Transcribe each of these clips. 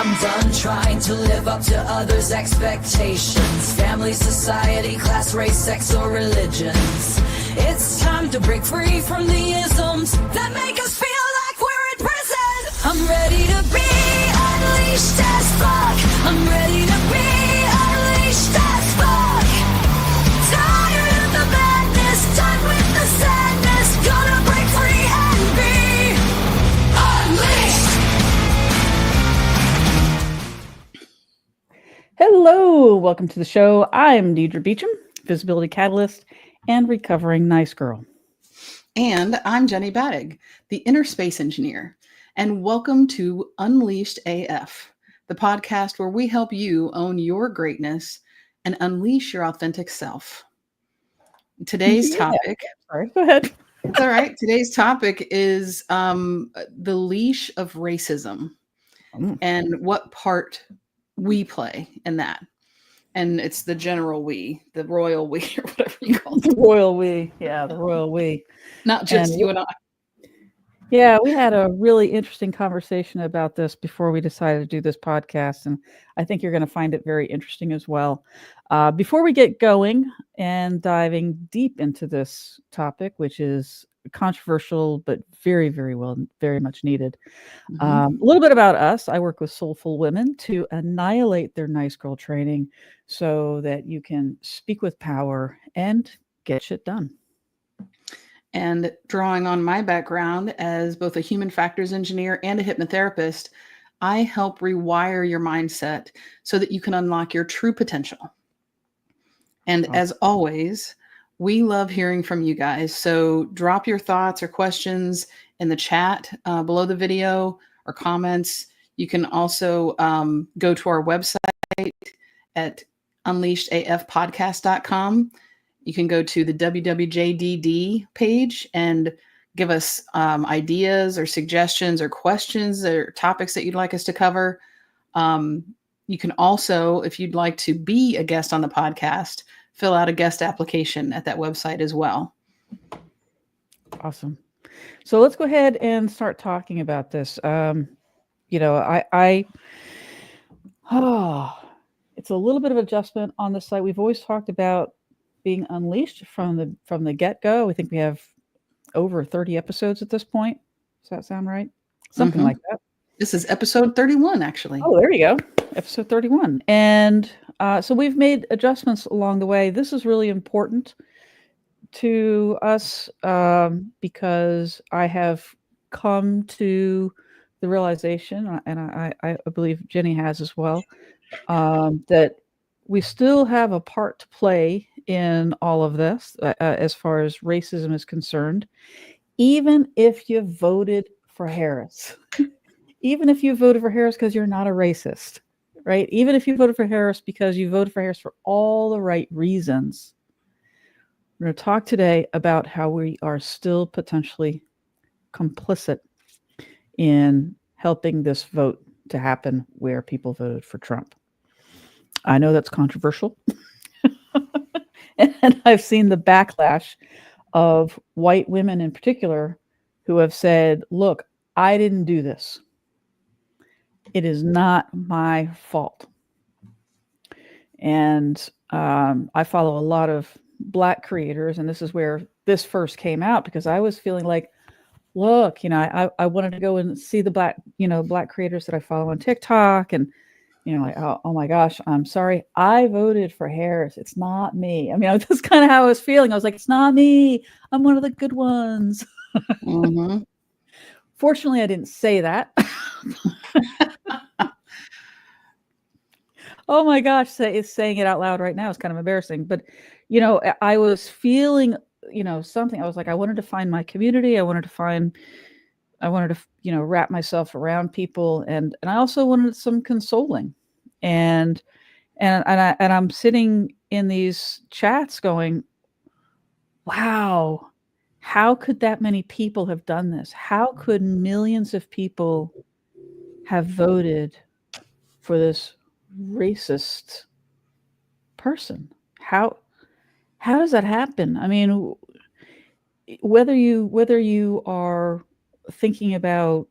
I'm done trying to live up to others' expectations. Family, society, class, race, sex, or religions. It's time to break free from the isms that make us feel like we're in prison. I'm ready to be unleashed as fuck. I'm ready to be unleashed as fuck. Tired of the madness, done with the sadness. Gonna break free and be unleashed. Hello, welcome to the show. I'm Deidre Beecham, Visibility Catalyst and Recovering Nice Girl. And I'm Jenny Battig, the Inner Space Engineer. And welcome to Unleashed AF, the podcast where we help you own your greatness and unleash your authentic self. Today's topic... Sorry, go ahead. It's all right. Today's topic is the leash of racism and what part we play in that. And it's the general we, the royal we, or whatever you call it. The royal we. Yeah, the royal we. Not just you and I. Yeah, we had a really interesting conversation about this before we decided to do this podcast. And I think you're going to find it very interesting as well. Before we get going and diving deep into this topic, which is controversial, but very, very much needed. A little bit about us. I work with soulful women to annihilate their nice girl training so that you can speak with power and get shit done. And drawing on my background as both a human factors engineer and a hypnotherapist, I help rewire your mindset so that you can unlock your true potential. And as always, we love hearing from you guys. So drop your thoughts or questions in the chat below the video or comments. You can also go to our website at unleashedafpodcast.com. You can go to the WWJDD page and give us ideas or suggestions or questions or topics that you'd like us to cover. You can also, if you'd like to be a guest on the podcast, fill out a guest application at that website as well. Awesome. So let's go ahead and start talking about this. It's a little bit of adjustment on the site. We've always talked about being unleashed from the get-go. I think we have over 30 episodes at this point. Does that sound right? Something like that. This is episode 31, actually. Oh, there you go. Episode 31. And so we've made adjustments along the way. This is really important to us because I have come to the realization, and I believe Jenny has as well, that we still have a part to play in all of this as far as racism is concerned, even if you voted for Harris. Even if you voted for Harris because you're not a racist, right? Even if you voted for Harris because you voted for Harris for all the right reasons. We're going to talk today about how we are still potentially complicit in helping this vote to happen where people voted for Trump. I know that's controversial. And I've seen the backlash of white women in particular who have said, look, I didn't do this. It is not my fault. And I follow a lot of Black creators, and this is where this first came out because I was feeling like, look, I wanted to go and see the Black creators that I follow on TikTok, and like, oh my gosh, I'm sorry, I voted for Harris. It's not me. I mean, that's kind of how I was feeling. I was like, it's not me. I'm one of the good ones. Fortunately, I didn't say that. Oh my gosh, saying it out loud right now is kind of embarrassing. But, I was feeling, something. I was like, I wanted to find my community. I wanted to, wrap myself around people. And I also wanted some consoling. And I'm sitting in these chats going, wow, how could that many people have done this? How could millions of people have voted for this racist person? How does that happen? I mean, whether you are thinking about,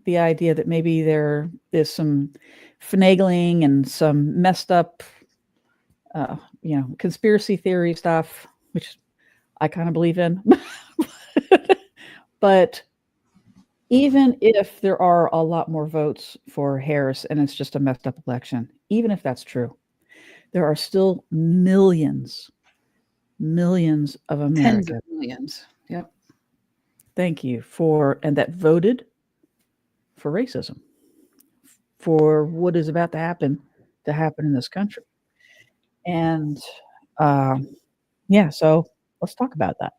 the idea that maybe there is some finagling and some messed up, conspiracy theory stuff, which I kind of believe in. But even if there are a lot more votes for Harris and it's just a messed up election, even if that's true, there are still millions of Americans. Tens of millions. Yep. Thank you and that voted for racism, for what is about to happen in this country. And so let's talk about that.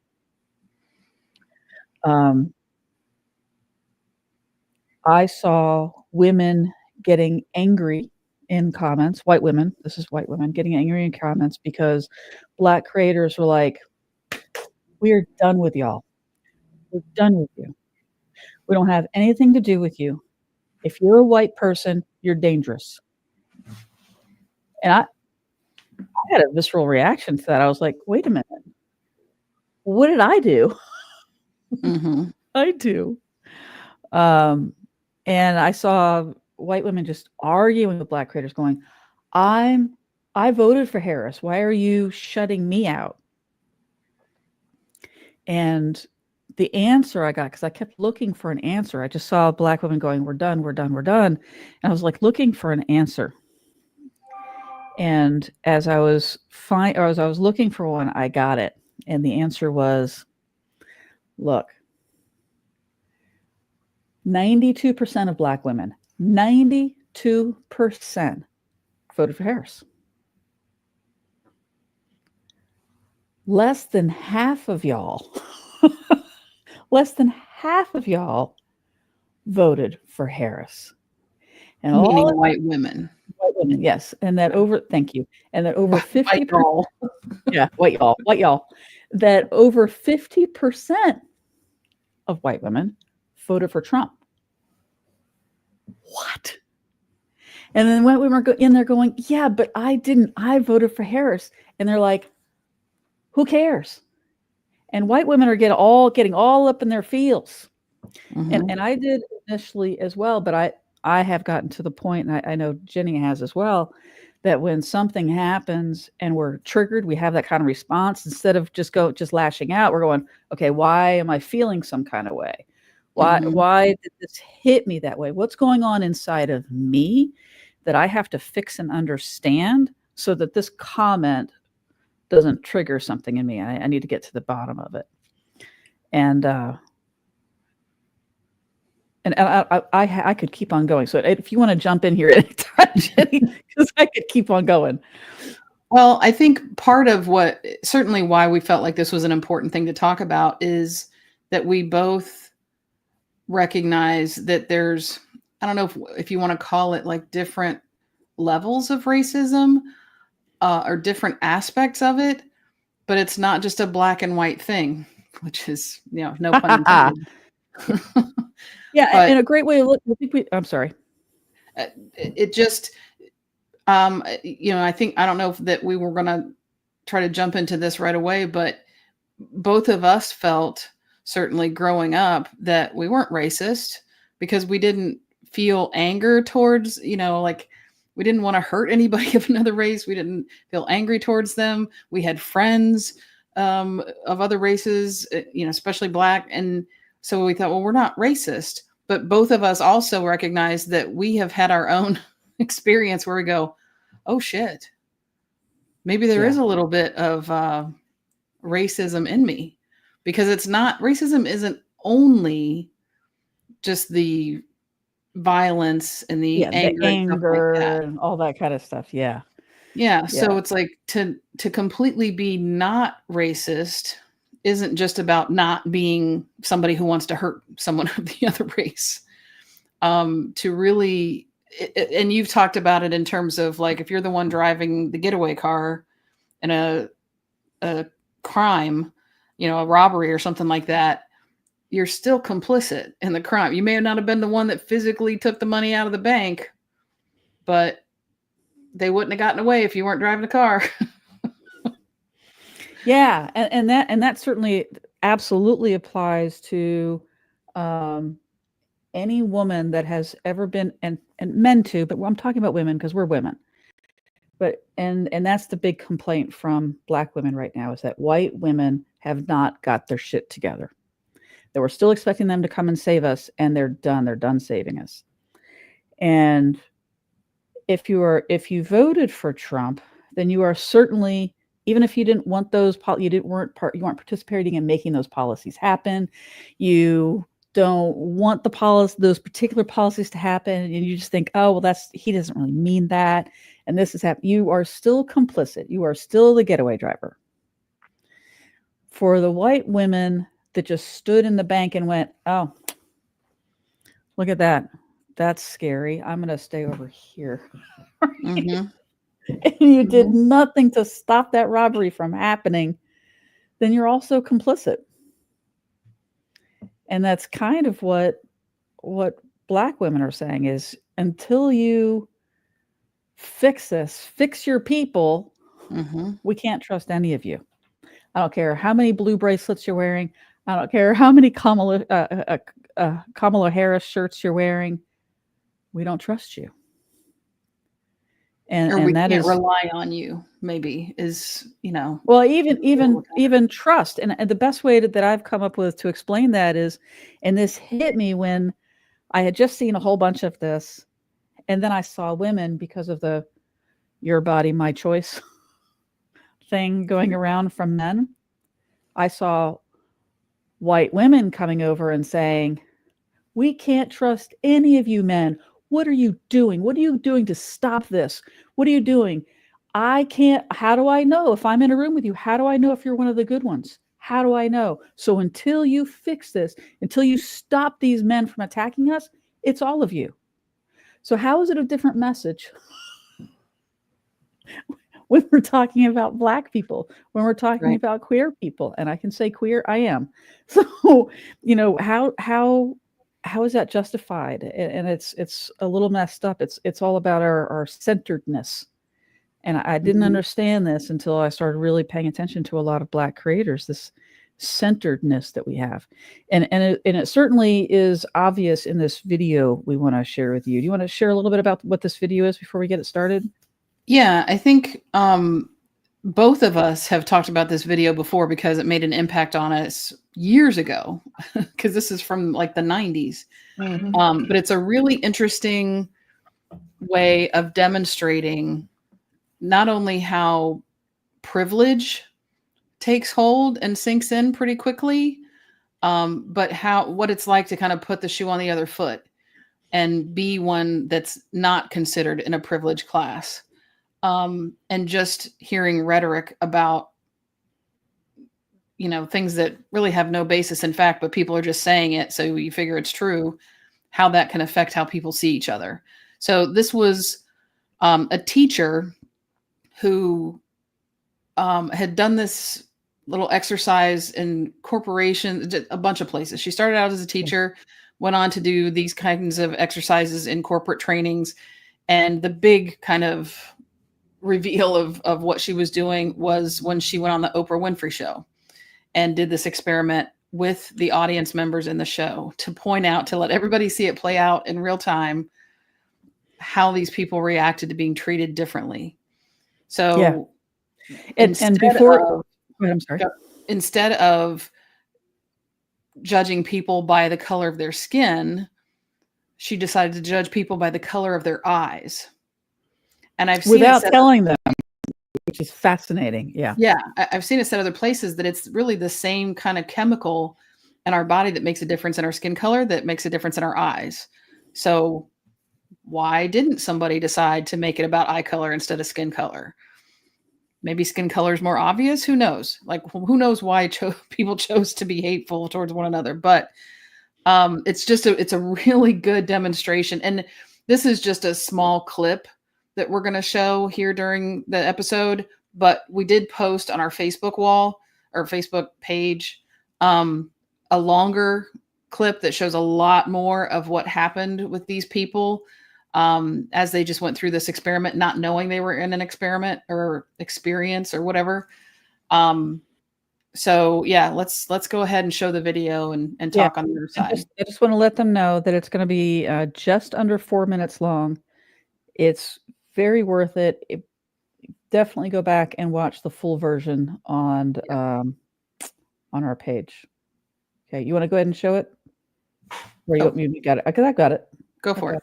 I saw women getting angry in comments, white women, this is white women getting angry in comments because Black creators were like, "We're done with y'all. We're done with you. We don't have anything to do with you. If you're a white person, you're dangerous." And I had a visceral reaction to that. I was like, wait a minute. What did I do? Mm-hmm. I do. And I saw white women just arguing with Black creators going, I voted for Harris. Why are you shutting me out? And the answer I got, because I kept looking for an answer. I just saw Black women going, "We're done, we're done, we're done." And I was like looking for an answer. And as I was looking for one, I got it. And the answer was, look, 92% of Black women, 92% voted for Harris. Less than half of y'all voted for Harris. And meaning white women. White women, yes. And that thank you. And that over 50%. White y'all. That over 50% of white women voted for Trump. What? And then white women are in there going, "Yeah, but I didn't. I voted for Harris." And they're like, "Who cares?" And white women are getting all up in their feels. Mm-hmm. And I did initially as well, but I have gotten to the point, and I know Jenny has as well, that when something happens and we're triggered, we have that kind of response. Instead of just lashing out, we're going, okay, why am I feeling some kind of way? Why did this hit me that way? What's going on inside of me that I have to fix and understand so that this comment doesn't trigger something in me? I need to get to the bottom of it. And I could keep on going. So if you want to jump in here anytime, Jenny, because I could keep on going. Well, I think part of certainly why we felt like this was an important thing to talk about is that we both recognize that there's, I don't know if you want to call it like different levels of racism or different aspects of it, but it's not just a black and white thing, which is, no pun intended. Yeah, but, and a great way to look. I'm sorry. It just, I think, I don't know that we were going to try to jump into this right away, but both of us felt, certainly growing up, that we weren't racist because we didn't feel anger towards, like we didn't want to hurt anybody of another race. We didn't feel angry towards them. We had friends of other races, especially Black. And so we thought, well, we're not racist. But both of us also recognize that we have had our own experience where we go, oh, shit, maybe there is a little bit of racism in me. Because racism isn't only just the violence and the anger and all that kind of stuff. Yeah. So it's like to completely be not racist isn't just about not being somebody who wants to hurt someone of the other race. To really, and you've talked about it in terms of like, if you're the one driving the getaway car in a crime, a robbery or something like that, you're still complicit in the crime. You may not have been the one that physically took the money out of the bank, but they wouldn't have gotten away if you weren't driving the car. Yeah. And that certainly absolutely applies to any woman that has ever been, and men too, but I'm talking about women because we're women. But and that's the big complaint from Black women right now, is that white women have not got their shit together. That we're still expecting them to come and save us, and they're done. They're done saving us. And if you voted for Trump, then you are certainly, even if you didn't want those, you weren't participating in making those policies happen. You don't want those particular policies to happen, and you just think, oh well, he doesn't really mean that, and this is happening. You are still complicit. You are still the getaway driver. For the white women that just stood in the bank and went, oh, look at that, that's scary, I'm going to stay over here. Mm-hmm. And you did nothing to stop that robbery from happening, then you're also complicit. And that's kind of what Black women are saying, is until you fix your people, we can't trust any of you. I don't care how many blue bracelets you're wearing. I don't care how many Kamala Harris shirts you're wearing. We don't trust you. Or we can't rely on you, maybe, is, well, even trust. And the best way that I've come up with to explain that is, and this hit me when I had just seen a whole bunch of this, and then I saw women, because of the your body, my choice thing going around from men. I saw white women coming over and saying, we can't trust any of you men. What are you doing? What are you doing to stop this? What are you doing? How do I know if I'm in a room with you? How do I know if you're one of the good ones? How do I know? So until you fix this, until you stop these men from attacking us, it's all of you. So how is it a different message when we're talking about Black people, when we're talking about queer people? And I can say queer, I am. So, how is that justified? And it's a little messed up. It's all about our centeredness. And I didn't understand this until I started really paying attention to a lot of Black creators, this centeredness that we have. And it certainly is obvious in this video we want to share with you. Do you want to share a little bit about what this video is before we get it started? Yeah, I think both of us have talked about this video before because it made an impact on us years ago, because this is from like the 90s. But it's a really interesting way of demonstrating not only how privilege takes hold and sinks in pretty quickly, but what it's like to kind of put the shoe on the other foot and be one that's not considered in a privileged class. And just hearing rhetoric about, things that really have no basis in fact, but people are just saying it, so you figure it's true, how that can affect how people see each other. So this was a teacher who had done this little exercise in corporations, a bunch of places. She started out as a teacher, went on to do these kinds of exercises in corporate trainings. And the big kind of reveal of what she was doing was when she went on the Oprah Winfrey show and did this experiment with the audience members in the show to point out, to let everybody see it play out in real time, how these people reacted to being treated differently. So instead of judging people by the color of their skin, she decided to judge people by the color of their eyes. And I've seen without telling them, which is fascinating. Yeah. I've seen it said other places that it's really the same kind of chemical in our body that makes a difference in our skin color, that makes a difference in our eyes. So why didn't somebody decide to make it about eye color instead of skin color? Maybe skin color is more obvious. Who knows? Like, who knows why people chose to be hateful towards one another? But it's a really good demonstration. And this is just a small clip that we're going to show here during the episode. But we did post on our Facebook wall or Facebook page a longer clip that shows a lot more of what happened with these people as they just went through this experiment, not knowing they were in an experiment or experience or whatever. So yeah, let's go ahead and show the video and talk on the other side. I just want to let them know that it's going to be just under 4 minutes long. It's very worth it. Definitely go back and watch the full version on our page. Okay, you want to go ahead and show it? Or you got it? Because I've got it. Go for it.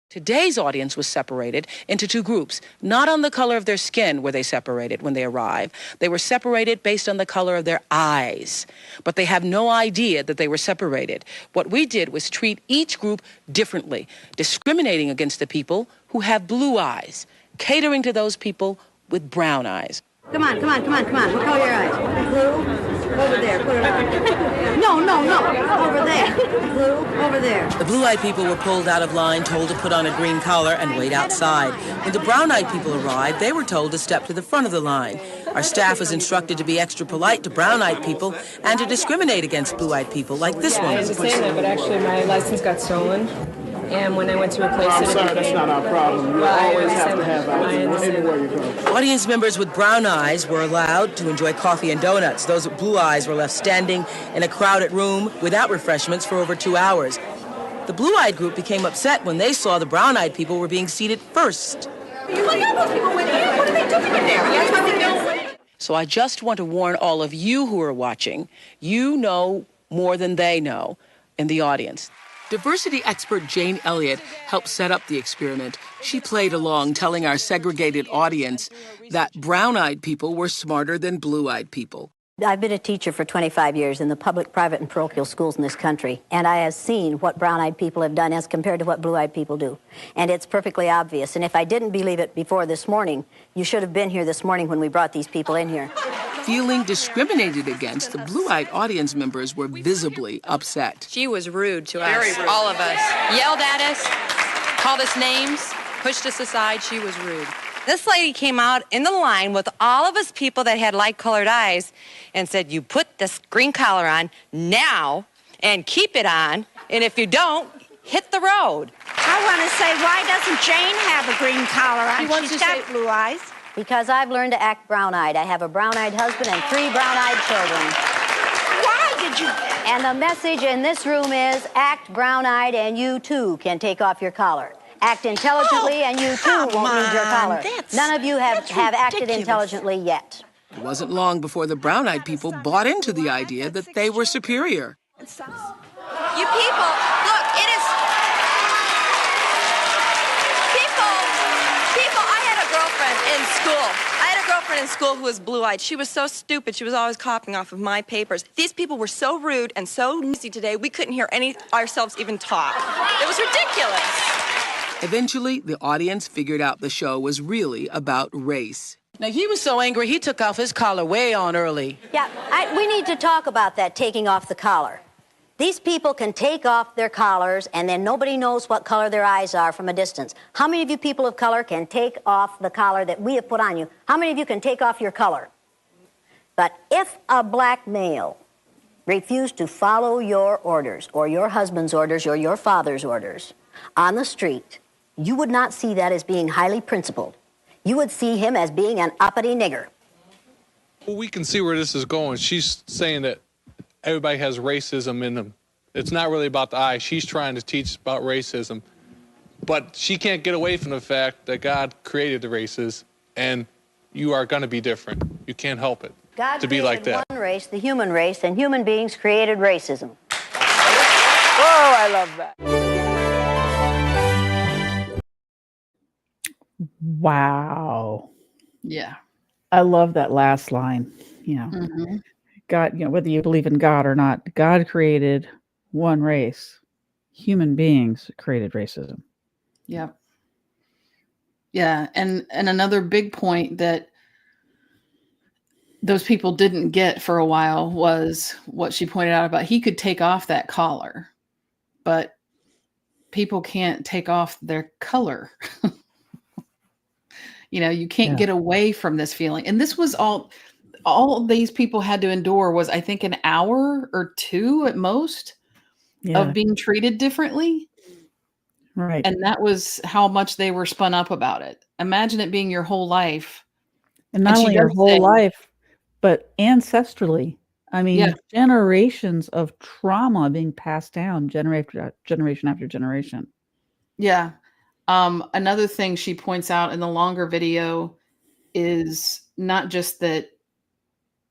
Today's audience was separated into two groups. Not on the color of their skin were they separated when they arrived. They were separated based on the color of their eyes. But they have no idea that they were separated. What we did was treat each group differently, discriminating against the people who have blue eyes, catering to those people with brown eyes. Come on. What color are your eyes? Blue? Over there. Put it on. No. Over there. Blue? Over there. The blue-eyed people were pulled out of line, told to put on a green collar and wait outside. When the brown-eyed people arrived, they were told to step to the front of the line. Our staff was instructed to be extra polite to brown-eyed people and to discriminate against blue-eyed people like this one. I understand that, but actually my license got stolen. And when I went to replace it, sorry, that's not our problem. You always have to have ours anywhere you go. Audience members with brown eyes were allowed to enjoy coffee and donuts. Those with blue eyes were left standing in a crowded room without refreshments for over 2 hours. The blue-eyed group became upset when they saw the brown-eyed people were being seated first. Those people went in. What are they doing in there? Yes, what are they doing? So I just want to warn all of you who are watching, you know more than they know in the audience. Diversity expert Jane Elliott helped set up the experiment. She played along, telling our segregated audience that brown-eyed people were smarter than blue-eyed people. I've been a teacher for 25 years in the public, private, and parochial schools in this country, and I have seen what brown-eyed people have done as compared to what blue-eyed people do. And it's perfectly obvious. And if I didn't believe it before this morning, you should have been here this morning when we brought these people in here. Feeling discriminated against, the blue-eyed audience members were visibly upset. She was rude to us, all of us. Yelled at us, called us names, pushed us aside. She was rude. This lady came out in the line with all of us people that had light-colored eyes and said, you put this green collar on now and keep it on, and if you don't, hit the road. I want to say, why doesn't Jane have a green collar on? She's got blue eyes. Because I've learned to act brown-eyed. I have a brown-eyed husband and 3 brown-eyed children. Why did you? And the message in this room is act brown-eyed and you too can take off your collar. Act intelligently and you too won't need your collar. None of you have acted intelligently yet. It wasn't long before the brown-eyed people bought into the idea that they were superior. You people, look, it is... People, I had a girlfriend in school who was blue-eyed. She was so stupid. She was always copying off of my papers. These people were so rude and so noisy today, we couldn't hear ourselves even talk. It was ridiculous. Eventually, the audience figured out the show was really about race. Now, he was so angry, he took off his collar way on early. Yeah, we need to talk about that, taking off the collar. These people can take off their collars, and then nobody knows what color their eyes are from a distance. How many of you people of color can take off the collar that we have put on you? How many of you can take off your color? But if a black male refused to follow your orders, or your husband's orders, or your father's orders on the street, you would not see that as being highly principled. You would see him as being an uppity nigger. Well, we can see where this is going. She's saying that everybody has racism in them. It's not really about the eye. She's trying to teach about racism. But she can't get away from the fact that God created the races, and you are going to be different. You can't help it to be like that. God created one race, the human race, and human beings created racism. Oh, I love that. Wow. Yeah. I love that last line. God, whether you believe in God or not, God created one race. Human beings created racism. Yep. Yeah. And another big point that those people didn't get for a while was what she pointed out about he could take off that collar, but people can't take off their color. You can't get away from this feeling. And this was all these people had to endure was, I think, an hour or 2 at most of being treated differently. Right. And that was how much they were spun up about it. Imagine it being your whole life And not only your whole life, but ancestrally. I mean, generations of trauma being passed down generation after generation. Yeah. Another thing she points out in the longer video is not just that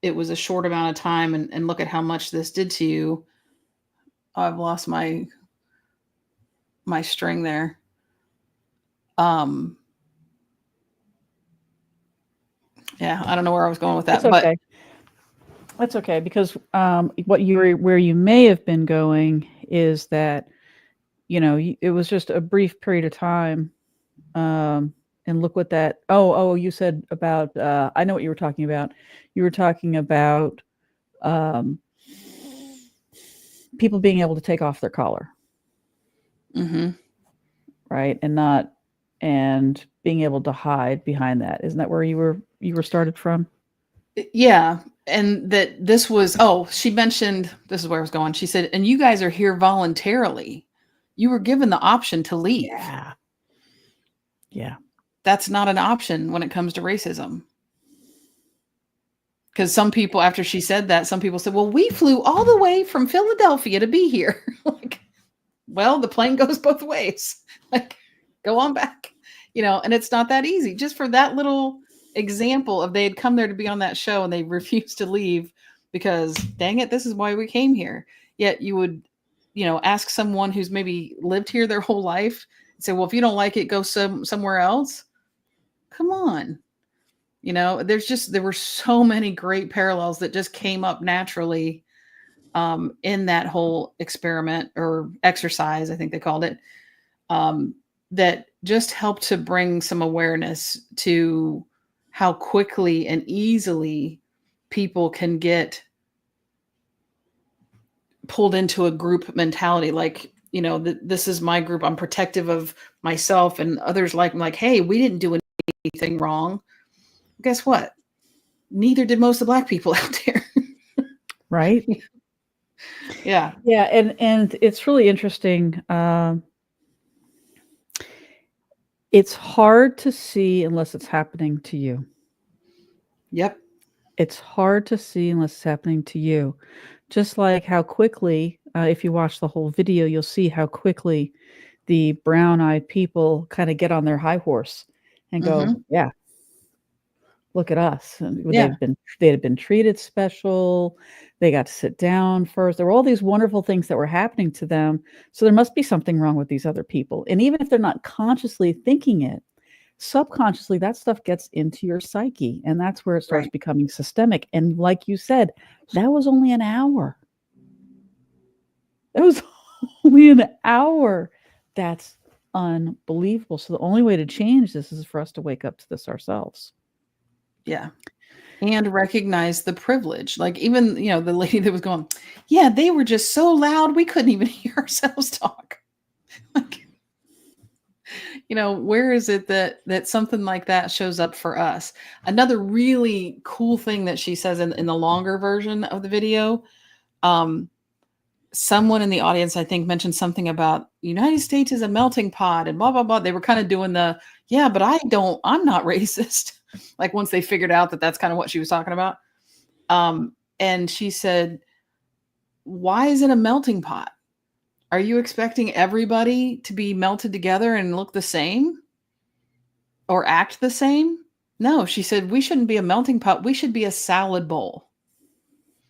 it was a short amount of time and look at how much this did to you. Oh, I've lost my string there. Yeah, I don't know where I was going with that. That's okay. That's okay, because where you may have been going is that, it was just a brief period of time. And look what that, you said about, I know what you were talking about. You were talking about people being able to take off their collar. Mm-hmm. Right. And being able to hide behind that. Isn't that where you were started from? Yeah. And that this was, she mentioned, this is where I was going. She said, and you guys are here voluntarily. You were given the option to leave. Yeah. That's not an option when it comes to racism. Because some people, after she said that, some people said, well, we flew all the way from Philadelphia to be here. Like, well, the plane goes both ways. Like, go on back. And it's not that easy. Just for that little example of they had come there to be on that show and they refused to leave because, dang it, this is why we came here. Yet you would, ask someone who's maybe lived here their whole life and say, well, if you don't like it, go somewhere else. Come on. There were so many great parallels that just came up naturally in that whole experiment or exercise, I think they called it, that just helped to bring some awareness to how quickly and easily people can get pulled into a group mentality. Like, this is my group. I'm protective of myself, and others like, hey, we didn't do anything wrong. Guess what? Neither did most of the Black people out there. Right. Yeah. Yeah. And it's really interesting. It's hard to see unless it's happening to you. Yep. It's hard to see unless it's happening to you. Just like how quickly, if you watch the whole video, you'll see how quickly the brown-eyed people kind of get on their high horse and go, yeah, look at us. And they had been treated special. They got to sit down first. There were all these wonderful things that were happening to them. So there must be something wrong with these other people. And even if they're not consciously thinking it, subconsciously, that stuff gets into your psyche. And that's where it starts becoming systemic. And like you said, that was only an hour. That was only an hour. That's unbelievable. So the only way to change this is for us to wake up to this ourselves. Yeah. And recognize the privilege. Like even, the lady that was going, yeah, they were just so loud. We couldn't even hear ourselves talk. Like, where is it that something like that shows up for us? Another really cool thing that she says in the longer version of the video, someone in the audience, I think, mentioned something about United States is a melting pot and blah, blah, blah. They were kind of doing but I'm not racist. Like once they figured out that that's kind of what she was talking about. And she said, why is it a melting pot? Are you expecting everybody to be melted together and look the same or act the same? No, she said, we shouldn't be a melting pot. We should be a salad bowl.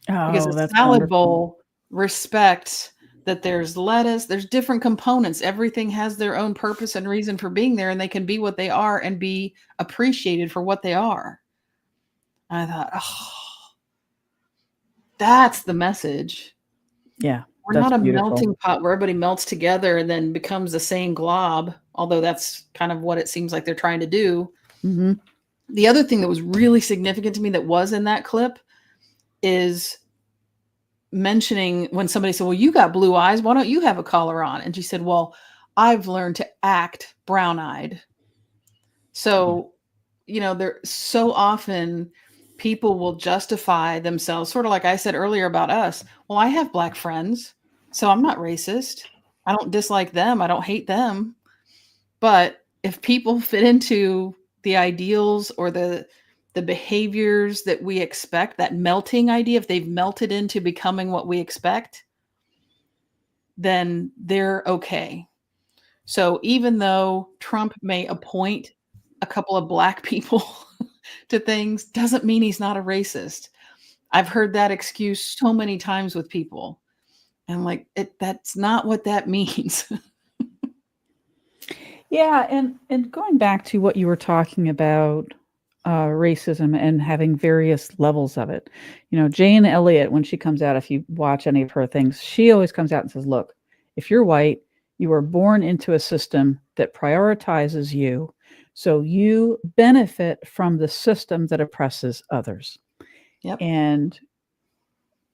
Because a salad bowl respects that there's lettuce, there's different components. Everything has their own purpose and reason for being there, and they can be what they are and be appreciated for what they are. I thought, that's the message. Yeah. We're not a melting pot where everybody melts together and then becomes the same glob, although that's kind of what it seems like they're trying to do. Mm-hmm. The other thing that was really significant to me that was in that clip is mentioning when somebody said, well, you got blue eyes. Why don't you have a collar on? And she said, well, I've learned to act brown-eyed. So, there so often people will justify themselves, sort of like I said earlier about us. Well, I have Black friends, so I'm not racist. I don't dislike them. I don't hate them. But if people fit into the ideals or the the behaviors that we expect, that melting idea, if they've melted into becoming what we expect, then they're okay. So even though Trump may appoint a couple of black people to things, doesn't mean he's not a racist. I've heard that excuse so many times with people. And I'm like, that's not what that means. Yeah, and going back to what you were talking about, racism and having various levels of it. You know, Jane Elliott, when she comes out, if you watch any of her things, she always comes out and says, look, if you're white, you were born into a system that prioritizes you, so you benefit from the system that oppresses others. Yep. And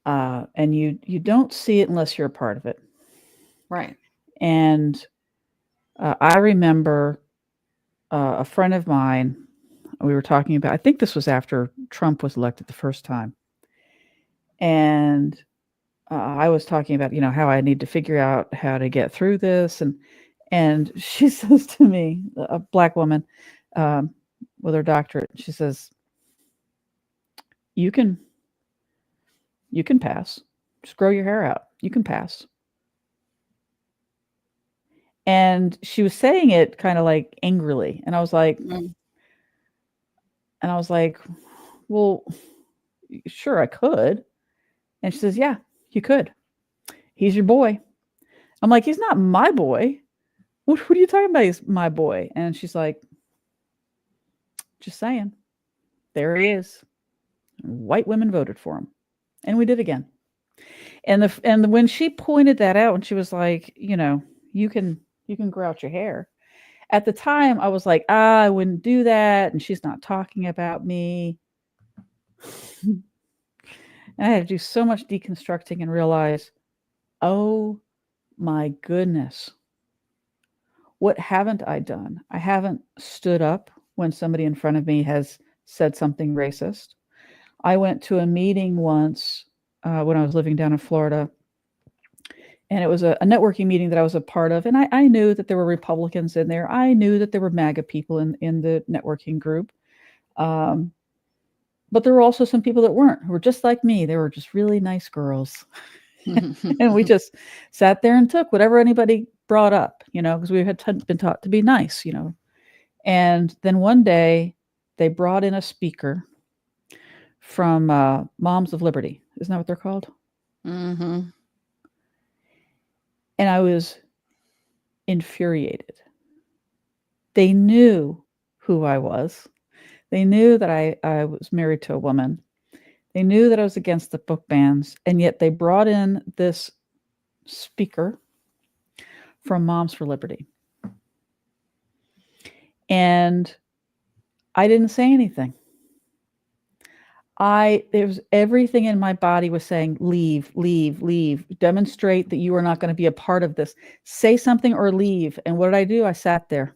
you don't see it unless you're a part of it. Right. And I remember a friend of mine, we were talking about, I think this was after Trump was elected the first time. And I was talking about, you know, how I need to figure out how to get through this. And she says to me, a black woman with her doctorate, she says, you can pass. Just grow your hair out. You can pass. And she was saying it kind of like angrily. And I was like, well, sure, I could. And she says, yeah, you could. He's your boy. I'm like, he's not my boy. What are you talking about? He's my boy. And she's like, just saying. There he is. White women voted for him. And we did again. And when she pointed that out, and she was like, you know, you can grow out your hair. At the time, I was like, I wouldn't do that. And she's not talking about me. And I had to do so much deconstructing and realize, oh my goodness, what haven't I done? I haven't stood up when somebody in front of me has said something racist. I went to a meeting once when I was living down in Florida, and it was a networking meeting that I was a part of. And I knew that there were Republicans in there. I knew that there were MAGA people in the networking group. But there were also some people that weren't, who were just like me. They were just really nice girls. And we just sat there and took whatever anybody brought up, you know, because we had been taught to be nice, you know. And then one day they brought in a speaker from Moms of Liberty. Isn't that what they're called? Mm-hmm. And I was infuriated. They knew who I was. They knew that I was married to a woman. They knew that I was against the book bans, and yet they brought in this speaker from Moms for Liberty. And I didn't say anything. There was everything in my body was saying, leave, leave, leave, demonstrate that you are not going to be a part of this. Say something or leave. And what did I do? I sat there.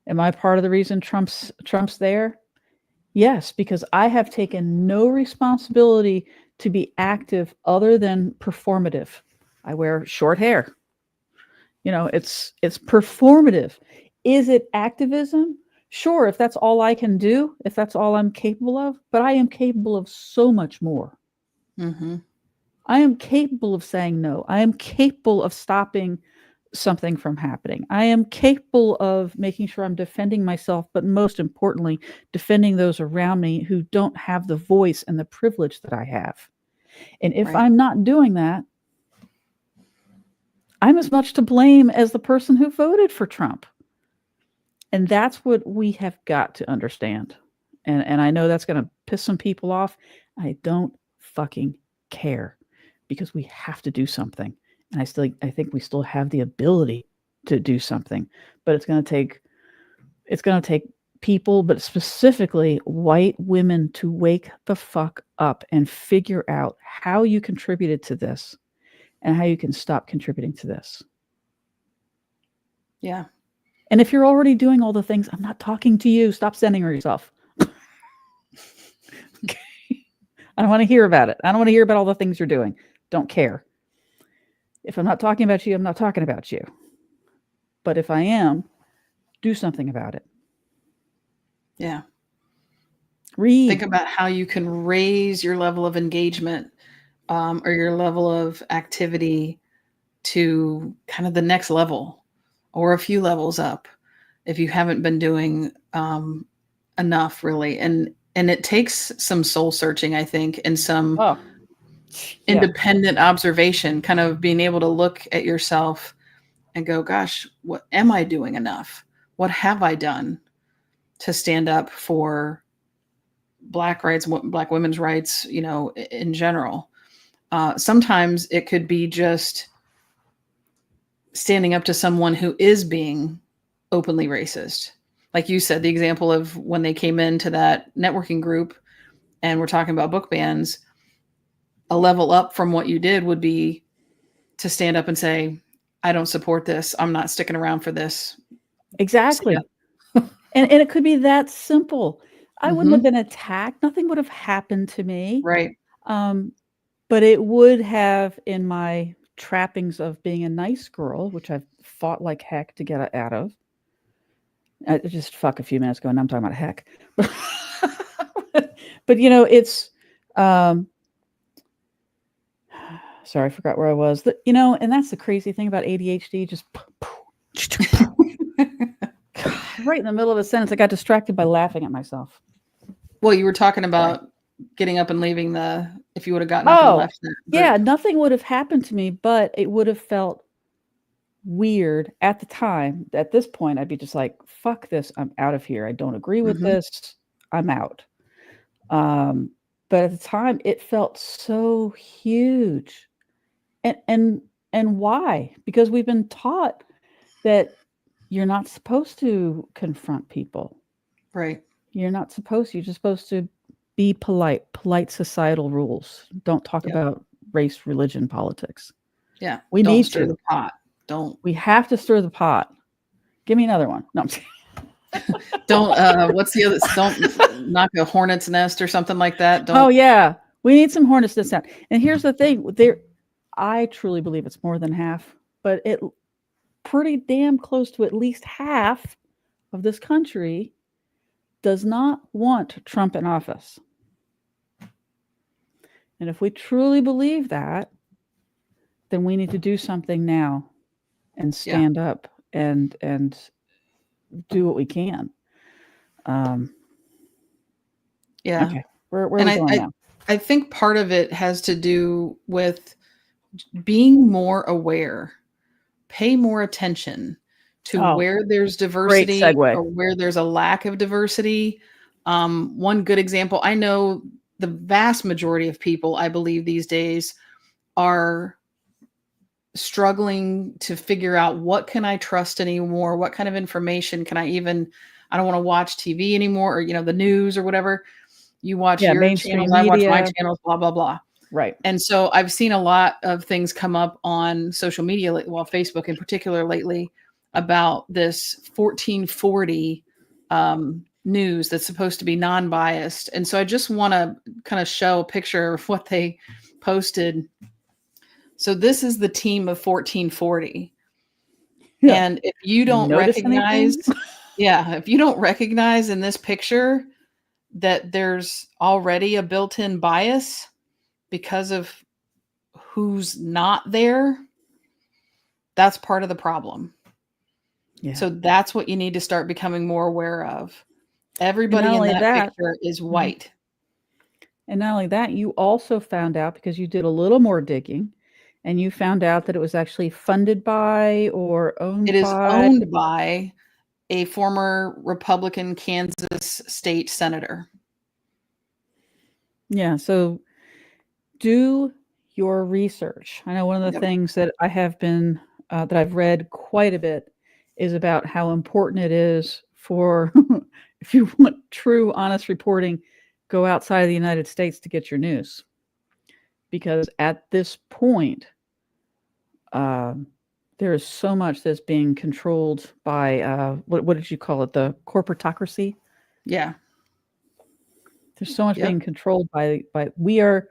Am I part of the reason Trump's there? Yes, because I have taken no responsibility to be active other than performative. I wear short hair. You know, it's performative. Is it activism? Sure, if that's all I can do, if that's all I'm capable of, but I am capable of so much more. Mm-hmm. I am capable of saying no. I am capable of stopping something from happening. I am capable of making sure I'm defending myself, but most importantly, defending those around me who don't have the voice and the privilege that I have. And if I'm not doing that, I'm as much to blame as the person who voted for Trump. And that's what we have got to understand. And I know that's going to piss some people off. I don't fucking care, because we have to do something. And I think we still have the ability to do something, but it's going to take people, but specifically white women, to wake the fuck up and figure out how you contributed to this and how you can stop contributing to this. Yeah. And if you're already doing all the things, I'm not talking to you. Stop sending her yourself. Okay. I don't want to hear about it. I don't want to hear about all the things you're doing. Don't care. If I'm not talking about you, I'm not talking about you. But if I am, do something about it. Yeah. Read. Think about how you can raise your level of engagement or your level of activity to kind of the next level or a few levels up if you haven't been doing enough really. And it takes some soul searching, I think, and some independent observation, kind of being able to look at yourself and go, gosh, what am I doing enough? What have I done to stand up for Black rights, Black women's rights, you know, in general? Sometimes it could be just standing up to someone who is being openly racist. Like you said, the example of when they came into that networking group and we're talking about book bans, a level up from what you did would be to stand up and say, I don't support this. I'm not sticking around for this. Exactly. Yeah. and it could be that simple. I wouldn't have been attacked. Nothing would have happened to me. Right. But it would have, in my trappings of being a nice girl, which I've fought like heck to get out of. I just fuck a few minutes ago, and I'm talking about heck. But you know, it's sorry, I forgot where I was. You know, and that's the crazy thing about ADHD. Just right in the middle of a sentence, I got distracted by laughing at myself. Well, you were talking about getting up and leaving if you would have gotten up and left that. Yeah, nothing would have happened to me, but it would have felt weird at the time. At this point, I'd be just like, fuck this. I'm out of here. I don't agree with this. I'm out. But at the time it felt so huge. And why? Because we've been taught that you're not supposed to confront people. Right. You're not supposed to. You're just supposed to be polite societal rules. Don't talk about race, religion, politics. Yeah. We don't need stir to. the pot. We have to stir the pot. Give me another one. No, I'm don't what's the other? Don't knock a hornet's nest or something like that. Don't. Oh yeah, we need some hornet's nest sound. And here's the thing: I truly believe it's more than half, but it pretty damn close to at least half of this country does not want Trump in office. And if we truly believe that, then we need to do something now and stand up and do what we can. Okay. Where are we going now? I think part of it has to do with being more aware, pay more attention to where there's diversity or where there's a lack of diversity. One good example, I know the vast majority of people, I believe these days, are struggling to figure out what can I trust anymore? What kind of information can I don't want to watch TV anymore, or, you know, the news or whatever. You watch your channels, I watch my channels, blah, blah, blah. Right. And so I've seen a lot of things come up on social media, Facebook in particular lately, about this 1440 news that's supposed to be non-biased. And so I just want to kind of show a picture of what they posted. So this is the team of 1440. Yeah. And if you don't recognize, if you don't recognize in this picture that there's already a built-in bias because of who's not there, that's part of the problem. Yeah. So that's what you need to start becoming more aware of. Everybody in that picture is white. And not only that, you also found out, because you did a little more digging, and you found out that it was actually funded by or owned by. It is owned by a former Republican Kansas state senator. Yeah. So do your research. I know one of the things that I have been, that I've read quite a bit, is about how important it is for, if you want true, honest reporting, go outside of the United States to get your news. Because at this point, there is so much that's being controlled by, what did you call it? The corporatocracy? Yeah. There's so much being controlled by we are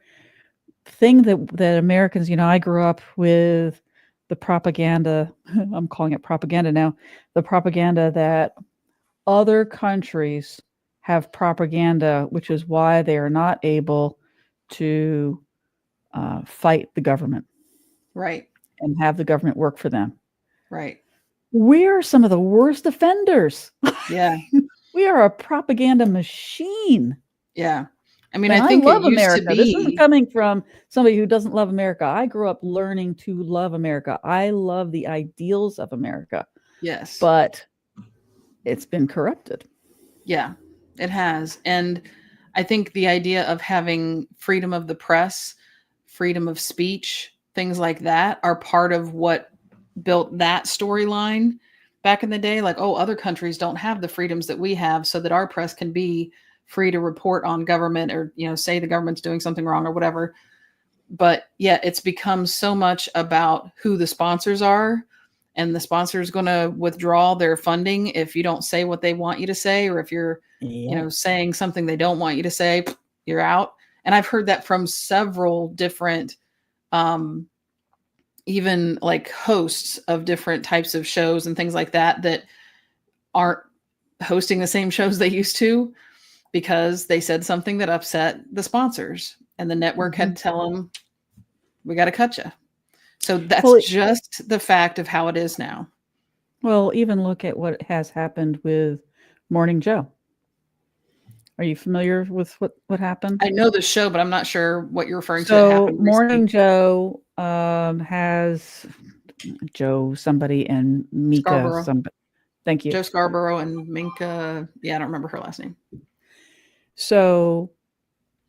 thing that Americans, you know, I grew up with the propaganda, I'm calling it propaganda now, the propaganda that other countries have propaganda, which is why they are not able to fight the government. Right. And have the government work for them. Right. We are some of the worst offenders. Yeah. We are a propaganda machine. Yeah. I mean, And I think love it used America. to This isn't be. coming from somebody who doesn't love America. I grew up learning to love America. I love the ideals of America. Yes. But it's been corrupted. Yeah, it has. And I think the idea of having freedom of the press, freedom of speech, things like that are part of what built that storyline back in the day. Like, oh, other countries don't have the freedoms that we have, so that our press can be free to report on government or, say the government's doing something wrong or whatever. But yeah, it's become so much about who the sponsors are, and the sponsor is going to withdraw their funding if you don't say what they want you to say, or if you're, saying something they don't want you to say, you're out. And I've heard that from several different, even like hosts of different types of shows and things like that, that aren't hosting the same shows they used to, because they said something that upset the sponsors, and the network had to tell them, we got to cut you. So that's just the fact of how it is now. Well, even look at what has happened with Morning Joe. Are you familiar with what happened? I know the show, but I'm not sure what you're referring to. So Morning Joe has Joe somebody and Mika Scarborough. somebody. Thank you. Joe Scarborough and Minka. Yeah, I don't remember her last name. So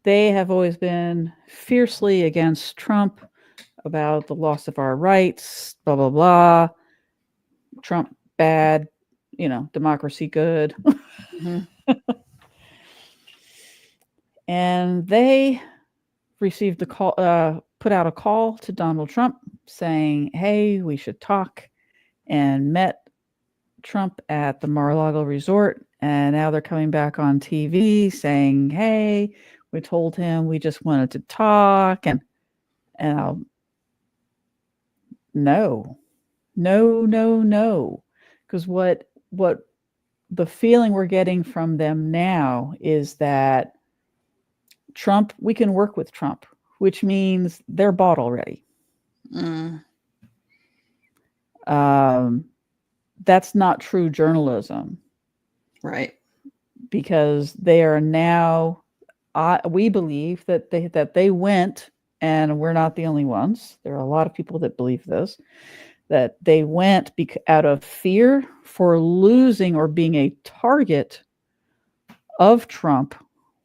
they have always been fiercely against Trump about the loss of our rights, blah, blah, blah. Trump bad, democracy good. And they received a call, put out a call to Donald Trump saying, hey, we should talk, and met Trump at the Mar-a-Lago resort. And now they're coming back on TV saying, hey, we told him we just wanted to talk. And no. Because what the feeling we're getting from them now is that Trump, we can work with Trump, which means they're bought already. That's not true journalism. Right. Because they are now, we believe that they went, and we're not the only ones. There are a lot of people that believe this, that they went out of fear for losing or being a target of Trump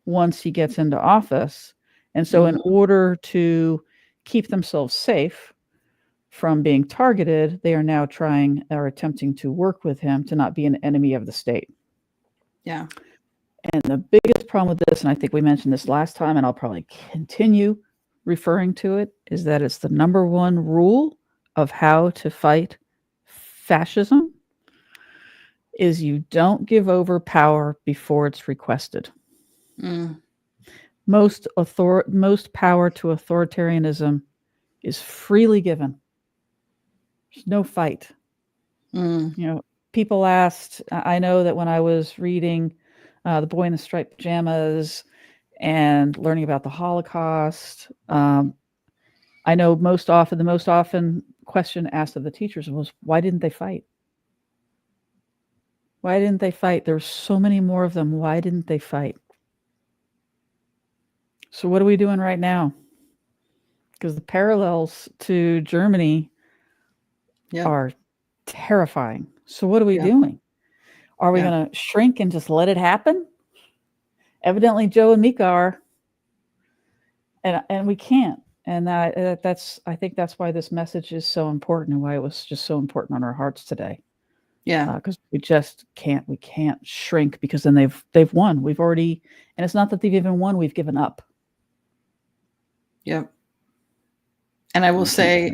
once he gets into office. And so in order to keep themselves safe from being targeted, they are now attempting to work with him to not be an enemy of the state. Yeah. And the biggest problem with this, and I think we mentioned this last time, and I'll probably continue referring to it, is that it's the number one rule of how to fight fascism is you don't give over power before it's requested. Most power to authoritarianism is freely given. There's no fight. People asked, I know that when I was reading The Boy in the Striped Pajamas and learning about the Holocaust, I know the most often question asked of the teachers was, why didn't they fight? Why didn't they fight? There were so many more of them. Why didn't they fight? So what are we doing right now? Because the parallels to Germany are terrifying. So what are we doing? Are we going to shrink and just let it happen? Evidently, Joe and Mika are, and we can't. And I think that's why this message is so important, and why it was just so important on our hearts today. Yeah, because we just can't. We can't shrink, because then they've won. We've already, and it's not that they've even won. We've given up. Yep. And I will say,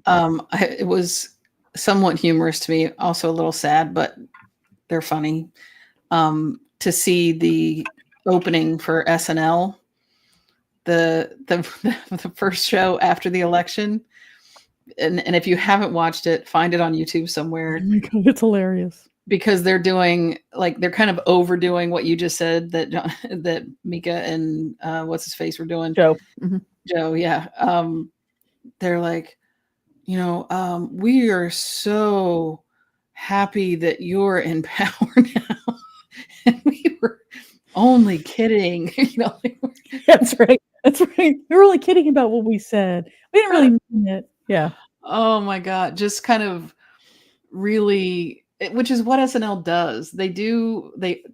it was somewhat humorous to me, also a little sad, but they're funny, to see the opening for SNL, the first show after the election. And if you haven't watched it, find it on YouTube somewhere. Oh my God, it's hilarious. because they're doing like they're kind of overdoing what you just said that that Mika and what's his face were doing. Joe. Mm-hmm. Joe, yeah. They're like, we are so happy that you're in power now. And we were only kidding. That's right. That's right. You're really kidding about what we said. We didn't really mean it. Yeah. Oh my God. Just kind of really, which is what SNL does. They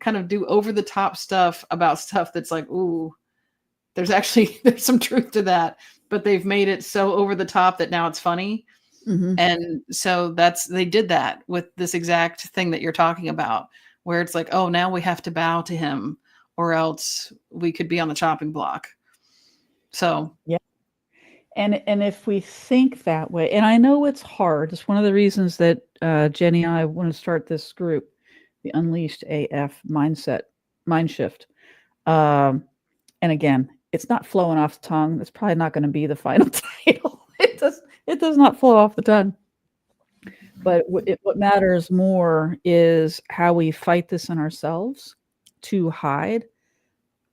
kind of do over the top stuff about stuff that's like, ooh, there's some truth to that, but they've made it so over the top that now it's funny. Mm-hmm. And so they did that with this exact thing that you're talking about, where it's like, oh, now we have to bow to him or else we could be on the chopping block. So, yeah. And if we think that way, and I know it's hard, it's one of the reasons that Jenny and I want to start this group, the Unleashed AF mind shift. And again, it's not flowing off the tongue. It's probably not going to be the final title. It does not flow off the tongue. But what matters more is how we fight this in ourselves to hide.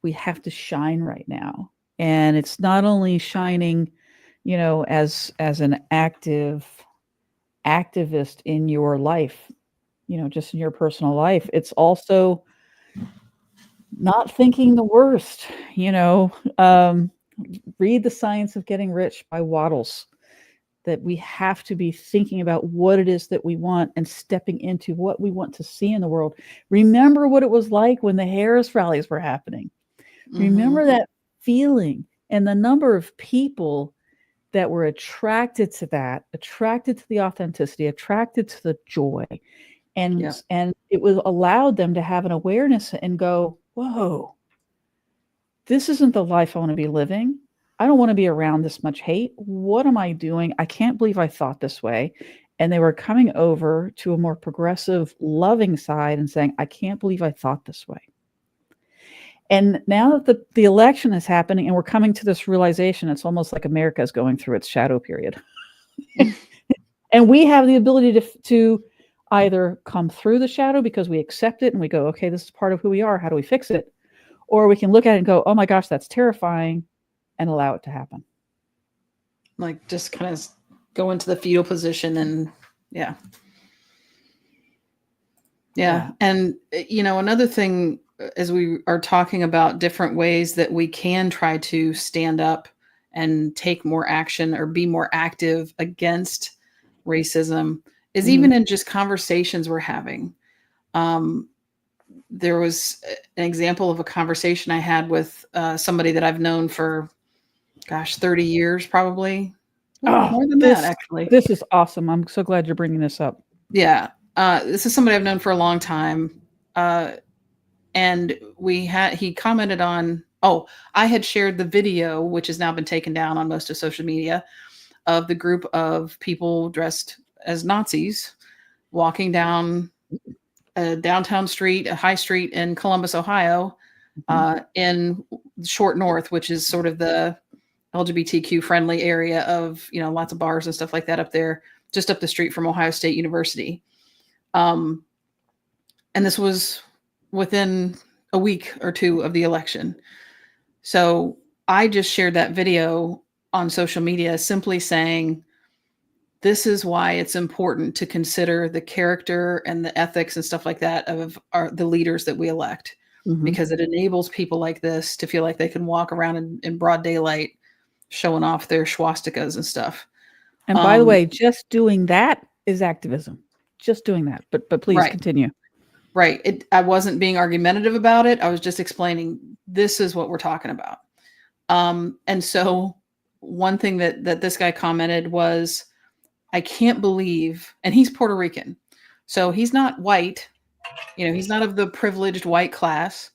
We have to shine right now. And it's not only shining, as an activist in your life, just in your personal life. It's also not thinking the worst, read The Science of Getting Rich by Wattles, that we have to be thinking about what it is that we want and stepping into what we want to see in the world. Remember what it was like when the Harris rallies were happening. Mm-hmm. Remember that feeling and the number of people that were attracted to that, attracted to the authenticity, attracted to the joy. And it was allowed them to have an awareness and go, whoa, this isn't the life I want to be living. I don't want to be around this much hate. What am I doing? I can't believe I thought this way. And they were coming over to a more progressive, loving side and saying, I can't believe I thought this way. And now that the election is happening and we're coming to this realization, it's almost like America is going through its shadow period. And we have the ability to either come through the shadow because we accept it and we go, okay, this is part of who we are. How do we fix it? Or we can look at it and go, oh my gosh, that's terrifying, and allow it to happen. Like just kind of go into the fetal position and yeah. And, another thing, as we are talking about different ways that we can try to stand up and take more action or be more active against racism is even in just conversations we're having. There was an example of a conversation I had with somebody that I've known for, 30 years, probably. More than that, actually. This is awesome. I'm so glad you're bringing this up. Yeah. This is somebody I've known for a long time. And he commented on, I had shared the video, which has now been taken down on most of social media, of the group of people dressed as Nazis walking down a downtown street, a high street in Columbus, Ohio, in Short North, which is sort of the LGBTQ friendly area of, lots of bars and stuff like that up there, just up the street from Ohio State University. And this was within a week or two of the election. So I just shared that video on social media simply saying, this is why it's important to consider the character and the ethics and stuff like that of the leaders that we elect, because it enables people like this to feel like they can walk around in broad daylight showing off their swastikas and stuff. And by the way, just doing that is activism. Just doing that. But please continue. Right. I wasn't being argumentative about it. I was just explaining this is what we're talking about. And so one thing that this guy commented was, I can't believe, and he's Puerto Rican, so he's not white, he's not of the privileged white class,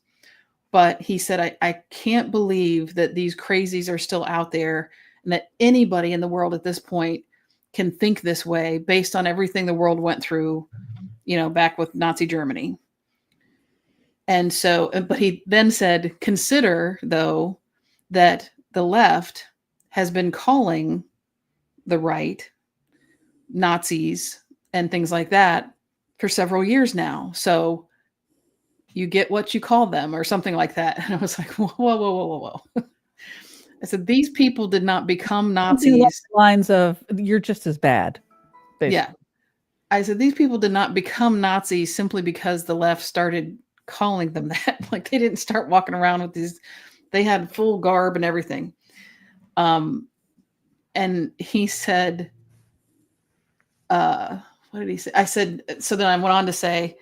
but he said, I can't believe that these crazies are still out there and that anybody in the world at this point can think this way based on everything the world went through, back with Nazi Germany. And so, but he then said, consider though, that the left has been calling the right Nazis and things like that for several years now. So you get what you call them or something like that. And I was like, whoa, whoa, whoa, whoa, whoa. I said, these people did not become Something along Nazis. the lines of, you're just as bad. Basically. Yeah. I said, these people did not become Nazis simply because the left started calling them that. Like, they didn't start walking around with these, they had full garb and everything. And he said, what did he say? I said, so then I went on to say,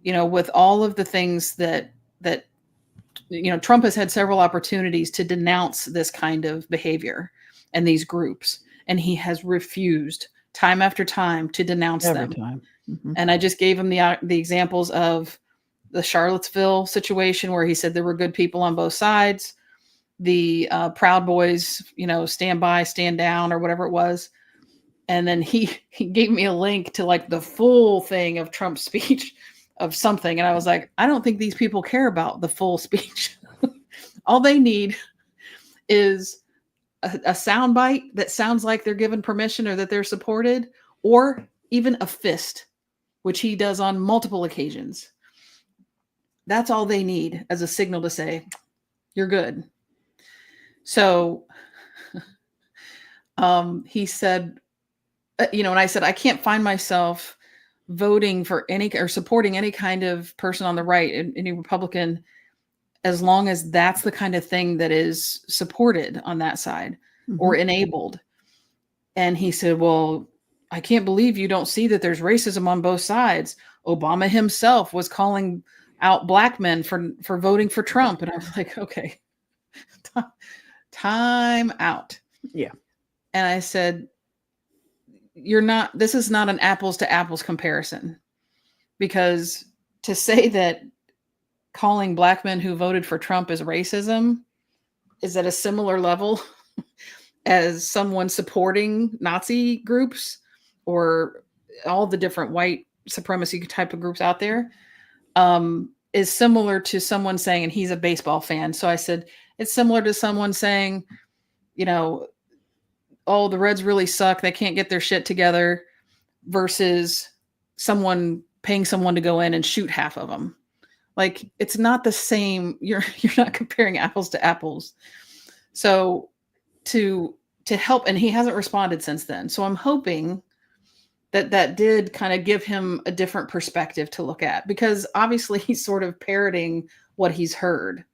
you know, with all of the things that you know, Trump has had several opportunities to denounce this kind of behavior and these groups, and he has refused time after time to denounce them. Time. Mm-hmm. And I just gave him the examples of the Charlottesville situation where he said there were good people on both sides, the Proud Boys, you know, stand by, stand down, or whatever it was. And then he gave me a link to like the full thing of Trump's speech of something. And I was like, I don't think these people care about the full speech. All they need is a soundbite that sounds like they're given permission or that they're supported, or even a fist, which he does on multiple occasions. That's all they need as a signal to say, you're good. So he said, you know, and I said, I can't find myself voting for any or supporting any kind of person on the right, any Republican, as long as that's the kind of thing that is supported on that side or enabled. And he said, well, I can't believe you don't see that there's racism on both sides. Obama himself was calling out black men for voting for Trump. And I was like, okay, time out. Yeah. And I said, this is not an apples to apples comparison, because to say that calling black men who voted for Trump is racism is at a similar level as someone supporting Nazi groups or all the different white supremacy type of groups out there, is similar to someone saying, and he's a baseball fan. So I said, it's similar to someone saying, you know, oh, the Reds really suck, they can't get their shit together, versus someone paying someone to go in and shoot half of them. Like, it's not the same. You're not comparing apples to apples. So to help, and he hasn't responded since then. So I'm hoping that did kind of give him a different perspective to look at, because obviously he's sort of parroting what he's heard,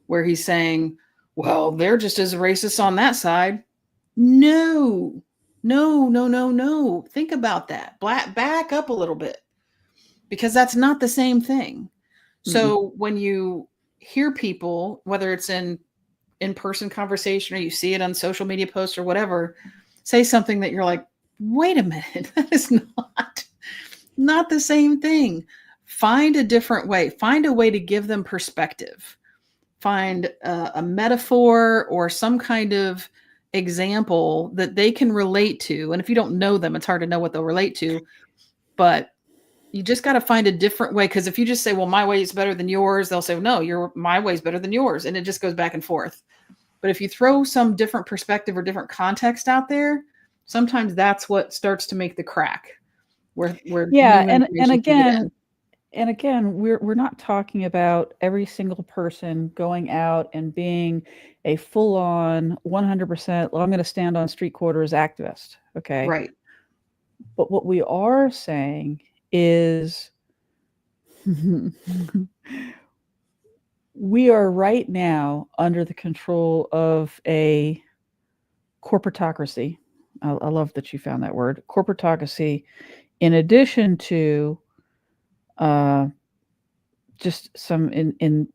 where he's saying, well, they're just as racist on that side. No. Think about that. Back up a little bit, because that's not the same thing. So when you hear people, whether it's in-person conversation or you see it on social media posts or whatever, say something that you're like, wait a minute, that is not the same thing. Find a different way. Find a way to give them perspective. Find a metaphor or some kind of example that they can relate to. And if you don't know them, it's hard to know what they'll relate to. But you just got to find a different way. Because if you just say, well, my way is better than yours, they'll say, no, my way is better than yours. And it just goes back and forth. But if you throw some different perspective or different context out there, sometimes that's what starts to make the crack. Where yeah, and again, we're not talking about every single person going out and being a full-on 100%, well, I'm going to stand on street corners activist. Okay. Right. But what we are saying is we are right now under the control of a corporatocracy. I love that you found that word, corporatocracy, in addition to just some inherent,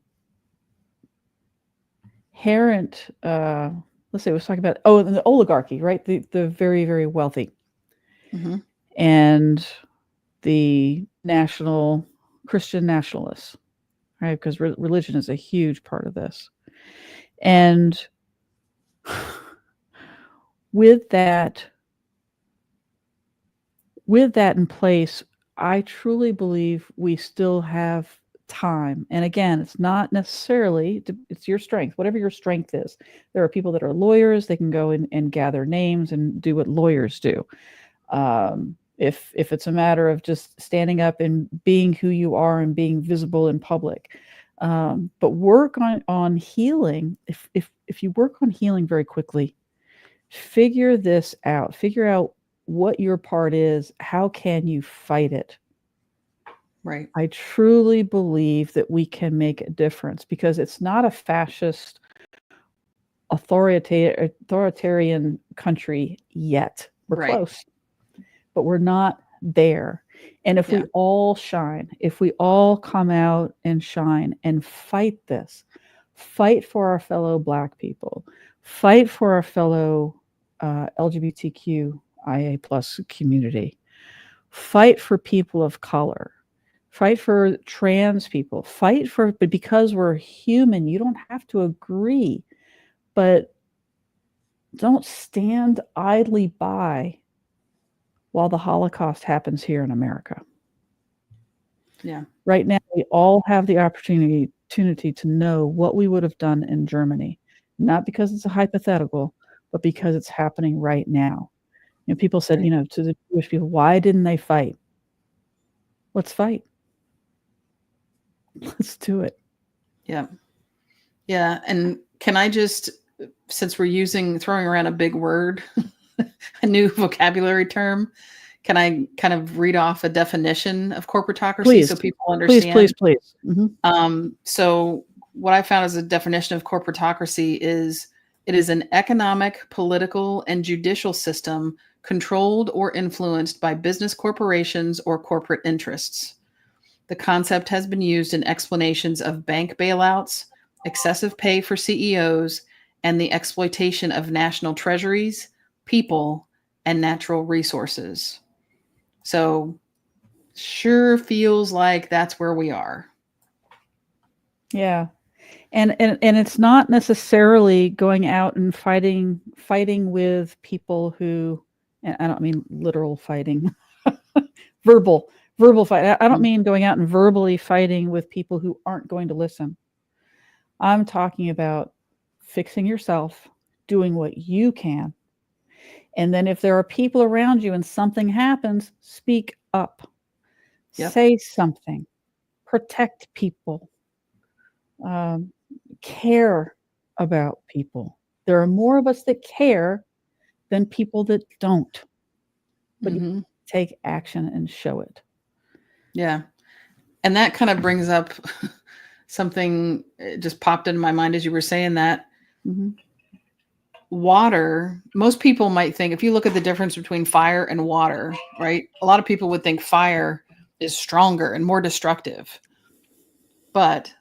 let's say, let's talk about, the oligarchy, right? The very, very wealthy. And the national Christian nationalists, right? Because religion is a huge part of this. And with that in place, I truly believe we still have time. And again, it's not necessarily, it's your strength, whatever your strength is. There are people that are lawyers, they can go and gather names and do what lawyers do. if it's a matter of just standing up and being who you are and being visible in public. But work on healing. If you work on healing very quickly, figure this out. Figure out what your part is. How can you fight it? Right. I truly believe that we can make a difference, because it's not a fascist, authoritarian country yet. We're Right. close, but we're not there. And if we all shine, if we all come out and shine and fight this, fight for our fellow Black people, fight for our fellow LGBTQIA plus community, fight for people of color, fight for trans people, but because we're human, you don't have to agree, but don't stand idly by while the Holocaust happens here in America. Yeah. Right now, we all have the opportunity to know what we would have done in Germany, not because it's a hypothetical, but because it's happening right now. You know, people said, Right. to the Jewish people, why didn't they fight? Let's fight. Let's do it. Yeah. Yeah. And can I just, since we're throwing around a big word, a new vocabulary term, can I kind of read off a definition of corporatocracy so people understand? Please. Mm-hmm. So what I found as a definition of corporatocracy is it is an economic, political, and judicial system controlled or influenced by business corporations or corporate interests. The concept has been used in explanations of bank bailouts, excessive pay for CEOs, and the exploitation of national treasuries, people, and natural resources. So sure feels like that's where we are. Yeah. And it's not necessarily going out and fighting with people who, and I don't mean literal fighting, verbal fight. I don't mean going out and verbally fighting with people who aren't going to listen. I'm talking about fixing yourself, doing what you can. And then if there are people around you and something happens, speak up. Yep. Say something. Protect people. Care about people. There are more of us that care than people that don't. But you take action and show it. Yeah. And that kind of brings up something just popped into my mind as you were saying that. Water, most people might think, if you look at the difference between fire and water, right? A lot of people would think fire is stronger and more destructive. But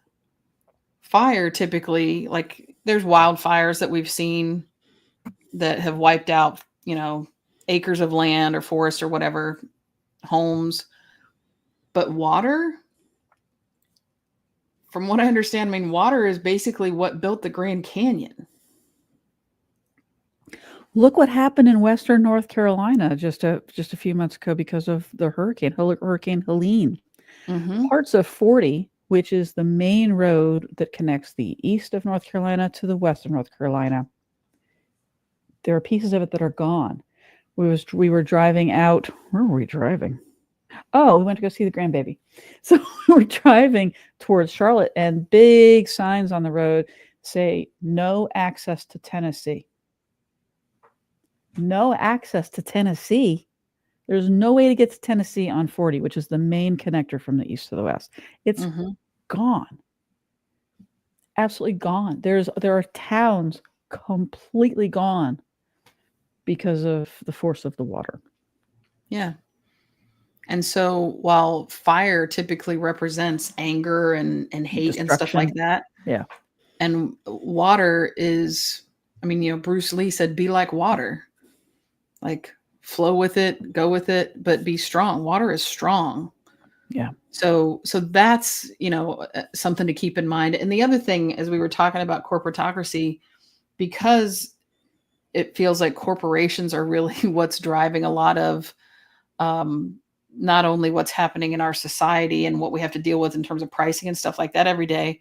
fire typically, like there's wildfires that we've seen that have wiped out, acres of land or forest or whatever, homes. But water, from what I understand, water is basically what built the Grand Canyon. Look what happened in Western North Carolina just a few months ago because of the Hurricane Helene. Parts of 40, which is the main road that connects the east of North Carolina to the west of North Carolina, there are pieces of it that are gone. We were driving out. Where were we driving? Oh, we went to go see the grandbaby. So we were driving towards Charlotte, and big signs on the road say no access to Tennessee. No access to Tennessee. There's no way to get to Tennessee on 40, which is the main connector from the east to the west. It's gone. Absolutely gone. There are towns completely gone because of the force of the water. Yeah. And so while fire typically represents anger and hate and stuff like that. Yeah. And water is, Bruce Lee said, be like water. Like flow with it, go with it, but be strong. Water is strong. Yeah. So that's, something to keep in mind. And the other thing, as we were talking about corporatocracy, because it feels like corporations are really what's driving a lot of not only what's happening in our society and what we have to deal with in terms of pricing and stuff like that every day,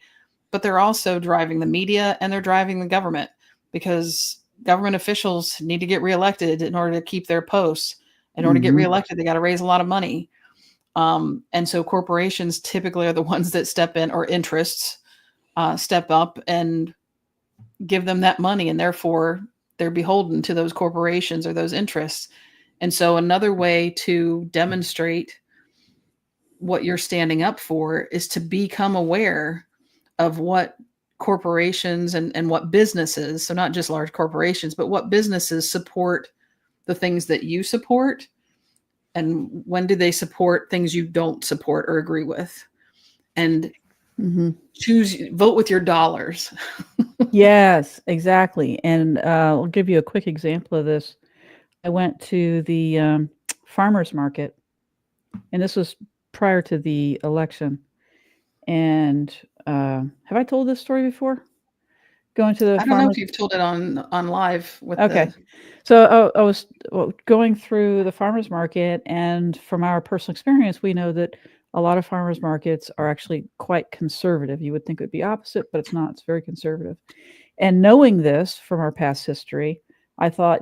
but they're also driving the media and they're driving the government, because government officials need to get reelected in order to keep their posts. In order to get reelected, they got to raise a lot of money. And so corporations typically are the ones that step in, or interests step up and give them that money. And therefore, they're beholden to those corporations or those interests. And so another way to demonstrate what you're standing up for is to become aware of what corporations and what businesses, so not just large corporations, but what businesses support the things that you support, and when do they support things you don't support or agree with, and vote with your dollars. Yes, exactly. And I'll give you a quick example of this. I went to the farmers market, and this was prior to the election. And have I told this story before? Going to the I don't know if you've told it on live with Okay. So I was going through the farmers market, and from our personal experience, we know that a lot of farmers markets are actually quite conservative. You would think it would be opposite, but it's not. It's very conservative. And knowing this from our past history, I thought,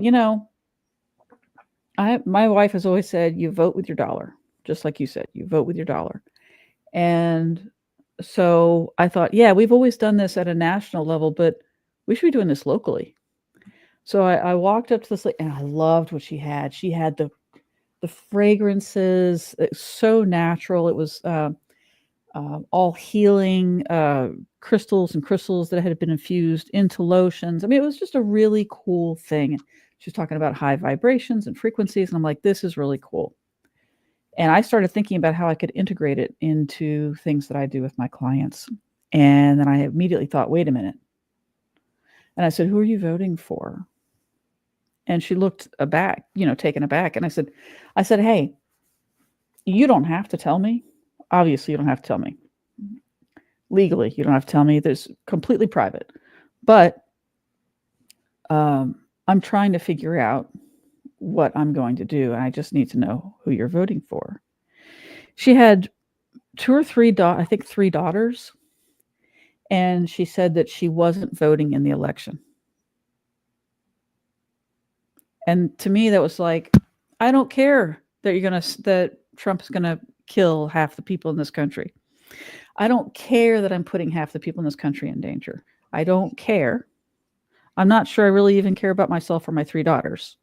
my wife has always said, you vote with your dollar, just like you said, you vote with your dollar. And so I thought, yeah, we've always done this at a national level, but we should be doing this locally. So I walked up to this, and I loved what she had. She had the fragrances, it's so natural. It was all healing crystals that had been infused into lotions. I mean, it was just a really cool thing. She was talking about high vibrations and frequencies, and I'm like, this is really cool. And I started thinking about how I could integrate it into things that I do with my clients. And then I immediately thought, wait a minute. And I said, who are you voting for? And she looked taken aback. And I said, hey, you don't have to tell me. Obviously, you don't have to tell me. Legally, you don't have to tell me. There's completely private. But I'm trying to figure out what I'm going to do. And I just need to know who you're voting for. She had 2 or 3 3 daughters. And she said that she wasn't voting in the election. And to me, that was like, I don't care that Trump is gonna kill half the people in this country. I don't care that I'm putting half the people in this country in danger. I don't care. I'm not sure I really even care about myself or my 3 daughters.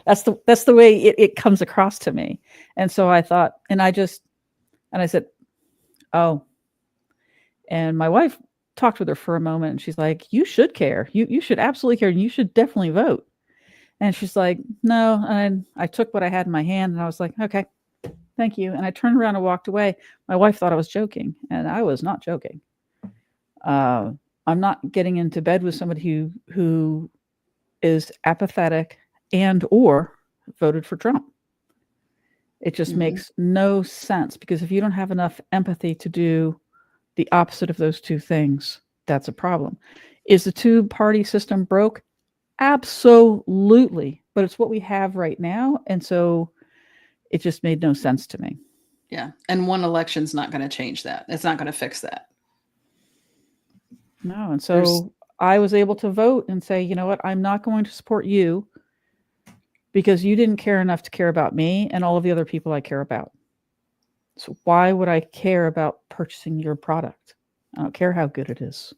That's the way it comes across to me. And so I thought, and I said, oh. And my wife talked with her for a moment, and she's like, you should care. You should absolutely care. And you should definitely vote. And she's like, no. And I took what I had in my hand, and I was like, okay, thank you. And I turned around and walked away. My wife thought I was joking, and I was not joking. I'm not getting into bed with somebody who is apathetic and or voted for Trump. It just makes no sense, because if you don't have enough empathy to do the opposite of those two things, that's a problem. Is the 2-party system broke? Absolutely. But it's what we have right now. And so it just made no sense to me. Yeah. And one election's not going to change that. It's not going to fix that. No. And so I was able to vote and say, you know what, I'm not going to support you because you didn't care enough to care about me and all of the other people I care about. So why would I care about purchasing your product? I don't care how good it is.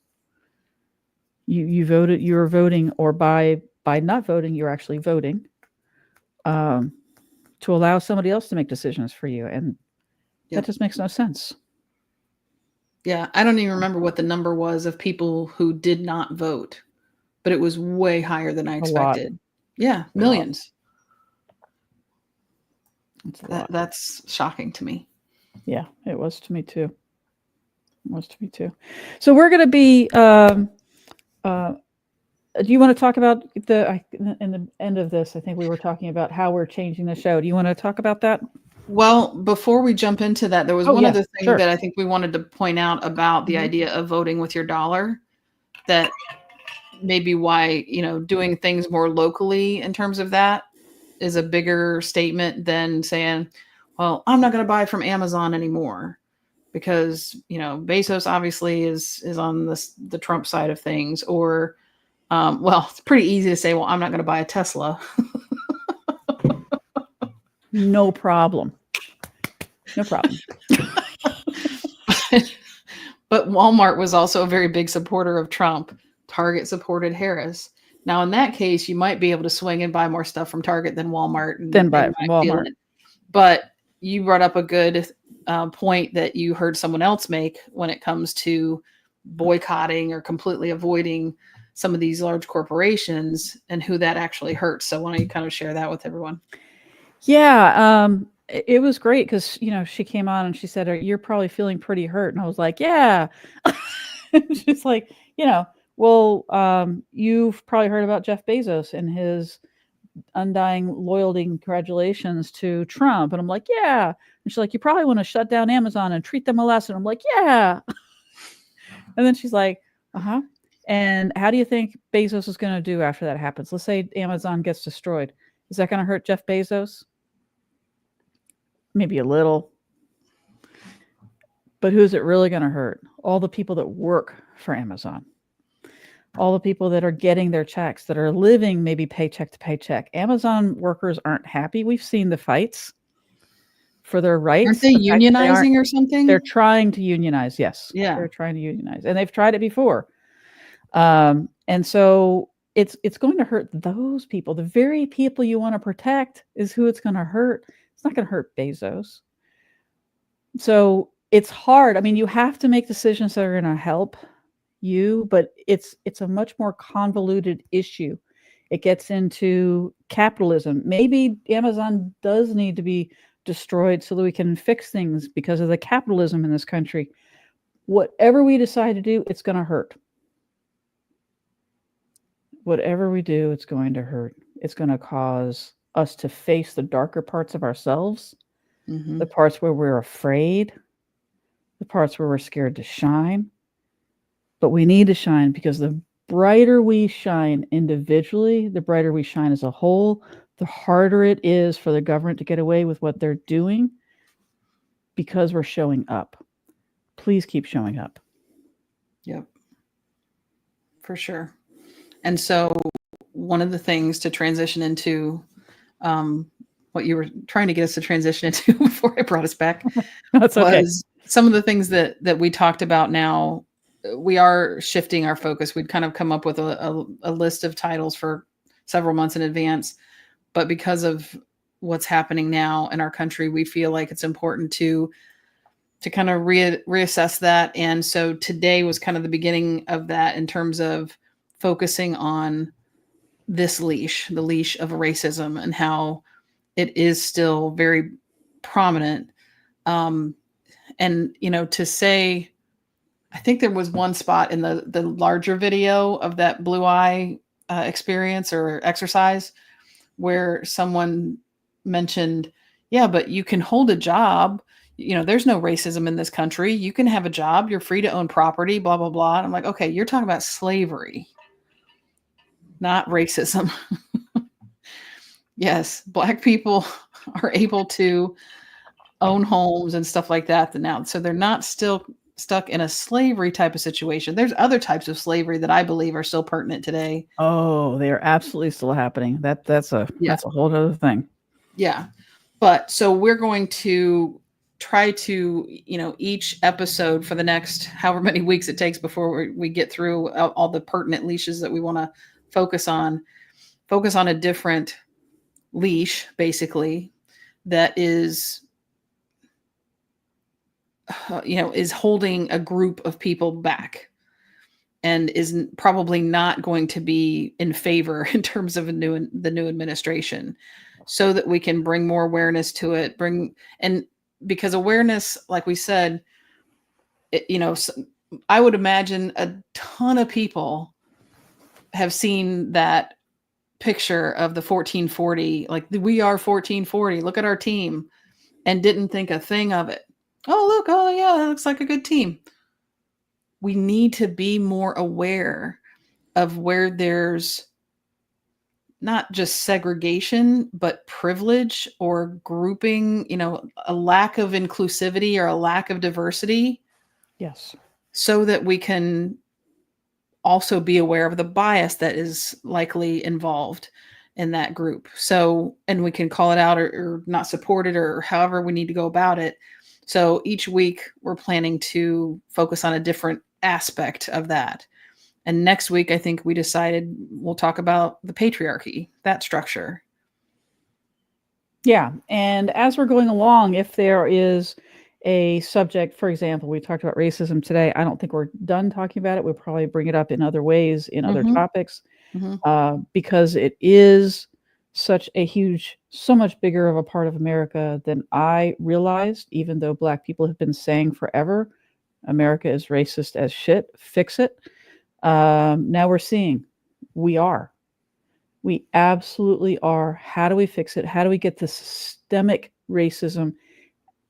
You voted, you're voting, or by not voting, you're actually voting to allow somebody else to make decisions for you. And that just makes no sense. Yeah. I don't even remember what the number was of people who did not vote, but it was way higher than I expected. Yeah. Millions. That's shocking to me. Yeah, it was to me too. So we're going to be, do you want to talk about in the end of this? I think we were talking about how we're changing the show. Do you want to talk about that? Well, before we jump into that, there was one other thing that I think we wanted to point out about the idea of voting with your dollar, that maybe why, doing things more locally in terms of that is a bigger statement than saying, well, I'm not going to buy from Amazon anymore because, Bezos obviously is on the Trump side of things, or, well, it's pretty easy to say, well, I'm not going to buy a Tesla. No problem. No problem. But Walmart was also a very big supporter of Trump. Target supported Harris. Now, in that case, you might be able to swing and buy more stuff from Target than Walmart. And Then they buy it from might feel Walmart. it. But you brought up a good point that you heard someone else make when it comes to boycotting or completely avoiding some of these large corporations and who that actually hurts. So why don't you kind of share that with everyone? Yeah, it was great because, you know, she came on and she said, "You're probably feeling pretty hurt." And I was like, "Yeah." She's like, you know, "Well, you've probably heard about Jeff Bezos and his undying loyalty and congratulations to Trump." And I'm like, "Yeah." And she's like, "You probably want to shut down Amazon and treat them a lesson." I'm like, "Yeah." And then she's like, "Uh-huh. And how do you think Bezos is going to do after that happens? Let's say Amazon gets destroyed. Is that going to hurt Jeff Bezos? Maybe a little. But who's it really going to hurt? All the people that work for Amazon. All the people that are getting their checks, that are living maybe paycheck to paycheck. Amazon workers aren't happy. We've seen the fights for their rights. Aren't they The fact that unionizing or something? They're trying to unionize. Yes. Yeah. They're trying to unionize. And they've tried it before. And so it's going to hurt those people. The very people you want to protect is who it's going to hurt. It's not going to hurt Bezos. So it's hard. I mean, you have to make decisions that are going to help you, but it's a much more convoluted issue. It gets into capitalism. Maybe Amazon does need to be destroyed so that we can fix things because of the capitalism in this country. Whatever we decide to do, it's going to hurt. Whatever we do, it's going to hurt. It's going to cause us to face the darker parts of ourselves, the parts where we're afraid, the parts where we're scared to shine. But we need to shine because the brighter we shine individually, the brighter we shine as a whole, the harder it is for the government to get away with what they're doing because we're showing up. Please keep showing up. Yep. For sure. And so one of the things to transition into what you were trying to get us to transition into before I brought us back That's okay. was some of the things that we talked about now. We are shifting our focus. We'd kind of come up with a list of titles for several months in advance. But because of what's happening now in our country, we feel like it's important to kind of reassess that. And so today was kind of the beginning of that in terms of focusing on this leash, the leash of racism, and how it is still very prominent. And, you know, to say, I think there was one spot in the larger video of that blue eye experience or exercise where someone mentioned, yeah, but you can hold a job. You know, there's no racism in this country. You can have a job. You're free to own property, blah, blah, blah. And I'm like, okay, you're talking about slavery, not racism. Yes, Black people are able to own homes and stuff like that now. So they're not still stuck in a slavery type of situation. There's other types of slavery that I believe are still pertinent today. Oh, they are absolutely still happening. That's a whole other thing. Yeah. But so we're going to try to, you know, each episode for the next however many weeks it takes before we get through all the pertinent leashes that we want to focus on a different leash, basically, that is, you know, is holding a group of people back and is probably not going to be in favor in terms of the new administration, so that we can bring more awareness to it, and because awareness, like we said, you know, I would imagine a ton of people have seen that picture of the 1440, like we are 1440, look at our team, and didn't think a thing of it. Oh, look, oh yeah, that looks like a good team. We need to be more aware of where there's not just segregation, but privilege or grouping, you know, a lack of inclusivity or a lack of diversity. Yes. So that we can also be aware of the bias that is likely involved. in that group. So, and we can call it out or not support it or however we need to go about it. So each week we're planning to focus on a different aspect of that. And next week, I think we decided we'll talk about the patriarchy, that structure. Yeah. And as we're going along, if there is a subject, for example, we talked about racism today. I don't think we're done talking about it. We'll probably bring it up in other ways, in other topics, because it is such a huge, so much bigger of a part of America than I realized, even though Black people have been saying forever, America is racist as shit, fix it. Now we're seeing we are. We absolutely are. How do we fix it? How do we get the systemic racism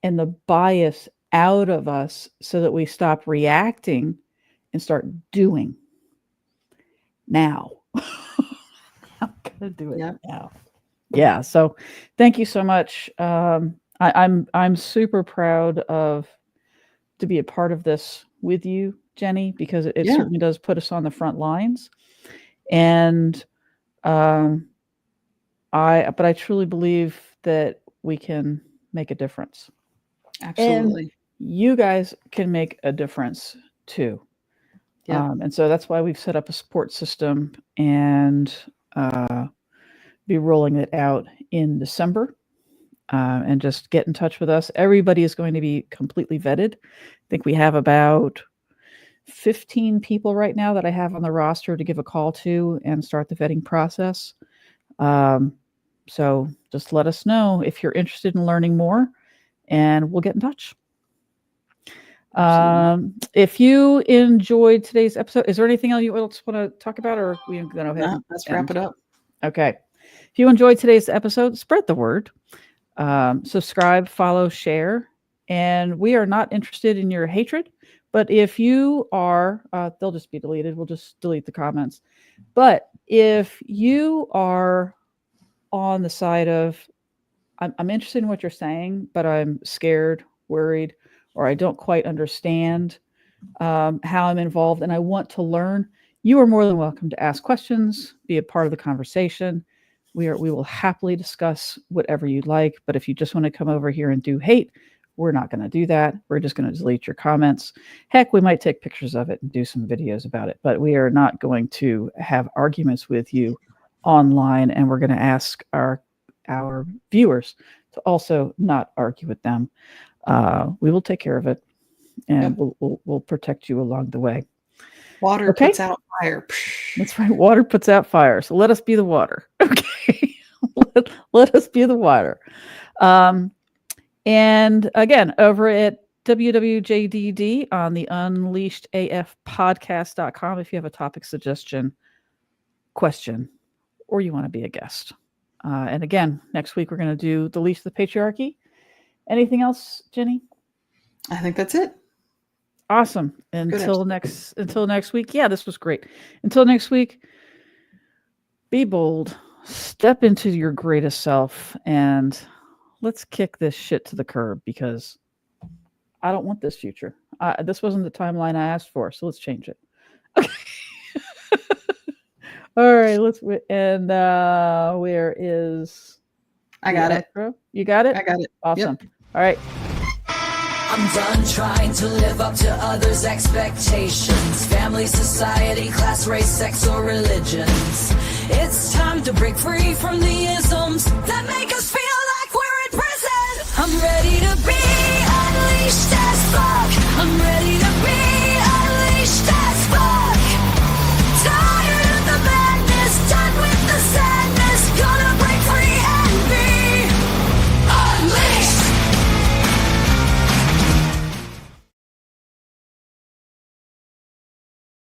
and the bias out of us so that we stop reacting and start doing now? I'm gonna do it now. Yeah. So thank you so much. I'm super proud to be a part of this with you, Jenny, because it certainly does put us on the front lines. And I truly believe that we can make a difference. Absolutely. And you guys can make a difference too. And so that's why we've set up a support system and be rolling it out in December. And just get in touch with us. Everybody is going to be completely vetted. I think we have about 15 people right now that I have on the roster to give a call to and start the vetting process. So just let us know if you're interested in learning more, and we'll get in touch. If you enjoyed today's episode, is there anything else you want to talk about, or are we going to go ahead? Let's wrap it up. Okay. If you enjoyed today's episode, spread the word. Subscribe, follow, share. And we are not interested in your hatred, but if you are, they'll just be deleted. We'll just delete the comments. But if you are on the side of, I'm interested in what you're saying, but I'm scared, worried, or I don't quite understand how I'm involved and I want to learn, you are more than welcome to ask questions, be a part of the conversation. We will happily discuss whatever you'd like, but if you just want to come over here and do hate, we're not going to do that. We're just going to delete your comments. Heck, we might take pictures of it and do some videos about it, but we are not going to have arguments with you online, and we're going to ask our viewers to also not argue with them. We will take care of it, and we'll protect you along the way. Water puts out fire. That's right. Water puts out fire. So let us be the water. Okay. let us be the water. And again, over at WWJDD on the unleashedafpodcast.com, if you have a topic suggestion, question, or you want to be a guest. And again, next week, we're going to do the Leash the Patriarchy. Anything else, Jenny? I think that's it. Awesome. Until next week. Yeah, this was great. Until next week, be bold, step into your greatest self, and let's kick this shit to the curb, because I don't want this future. This wasn't the timeline I asked for, so let's change it. Okay. All right, and where is I got it. You got it? I got it. Awesome. Yep. All right. I'm done trying to live up to others' expectations. Family, society, class, race, sex, or religions. It's time to break free from the isms that make us feel like we're in prison. I'm ready to be unleashed as fuck. I'm ready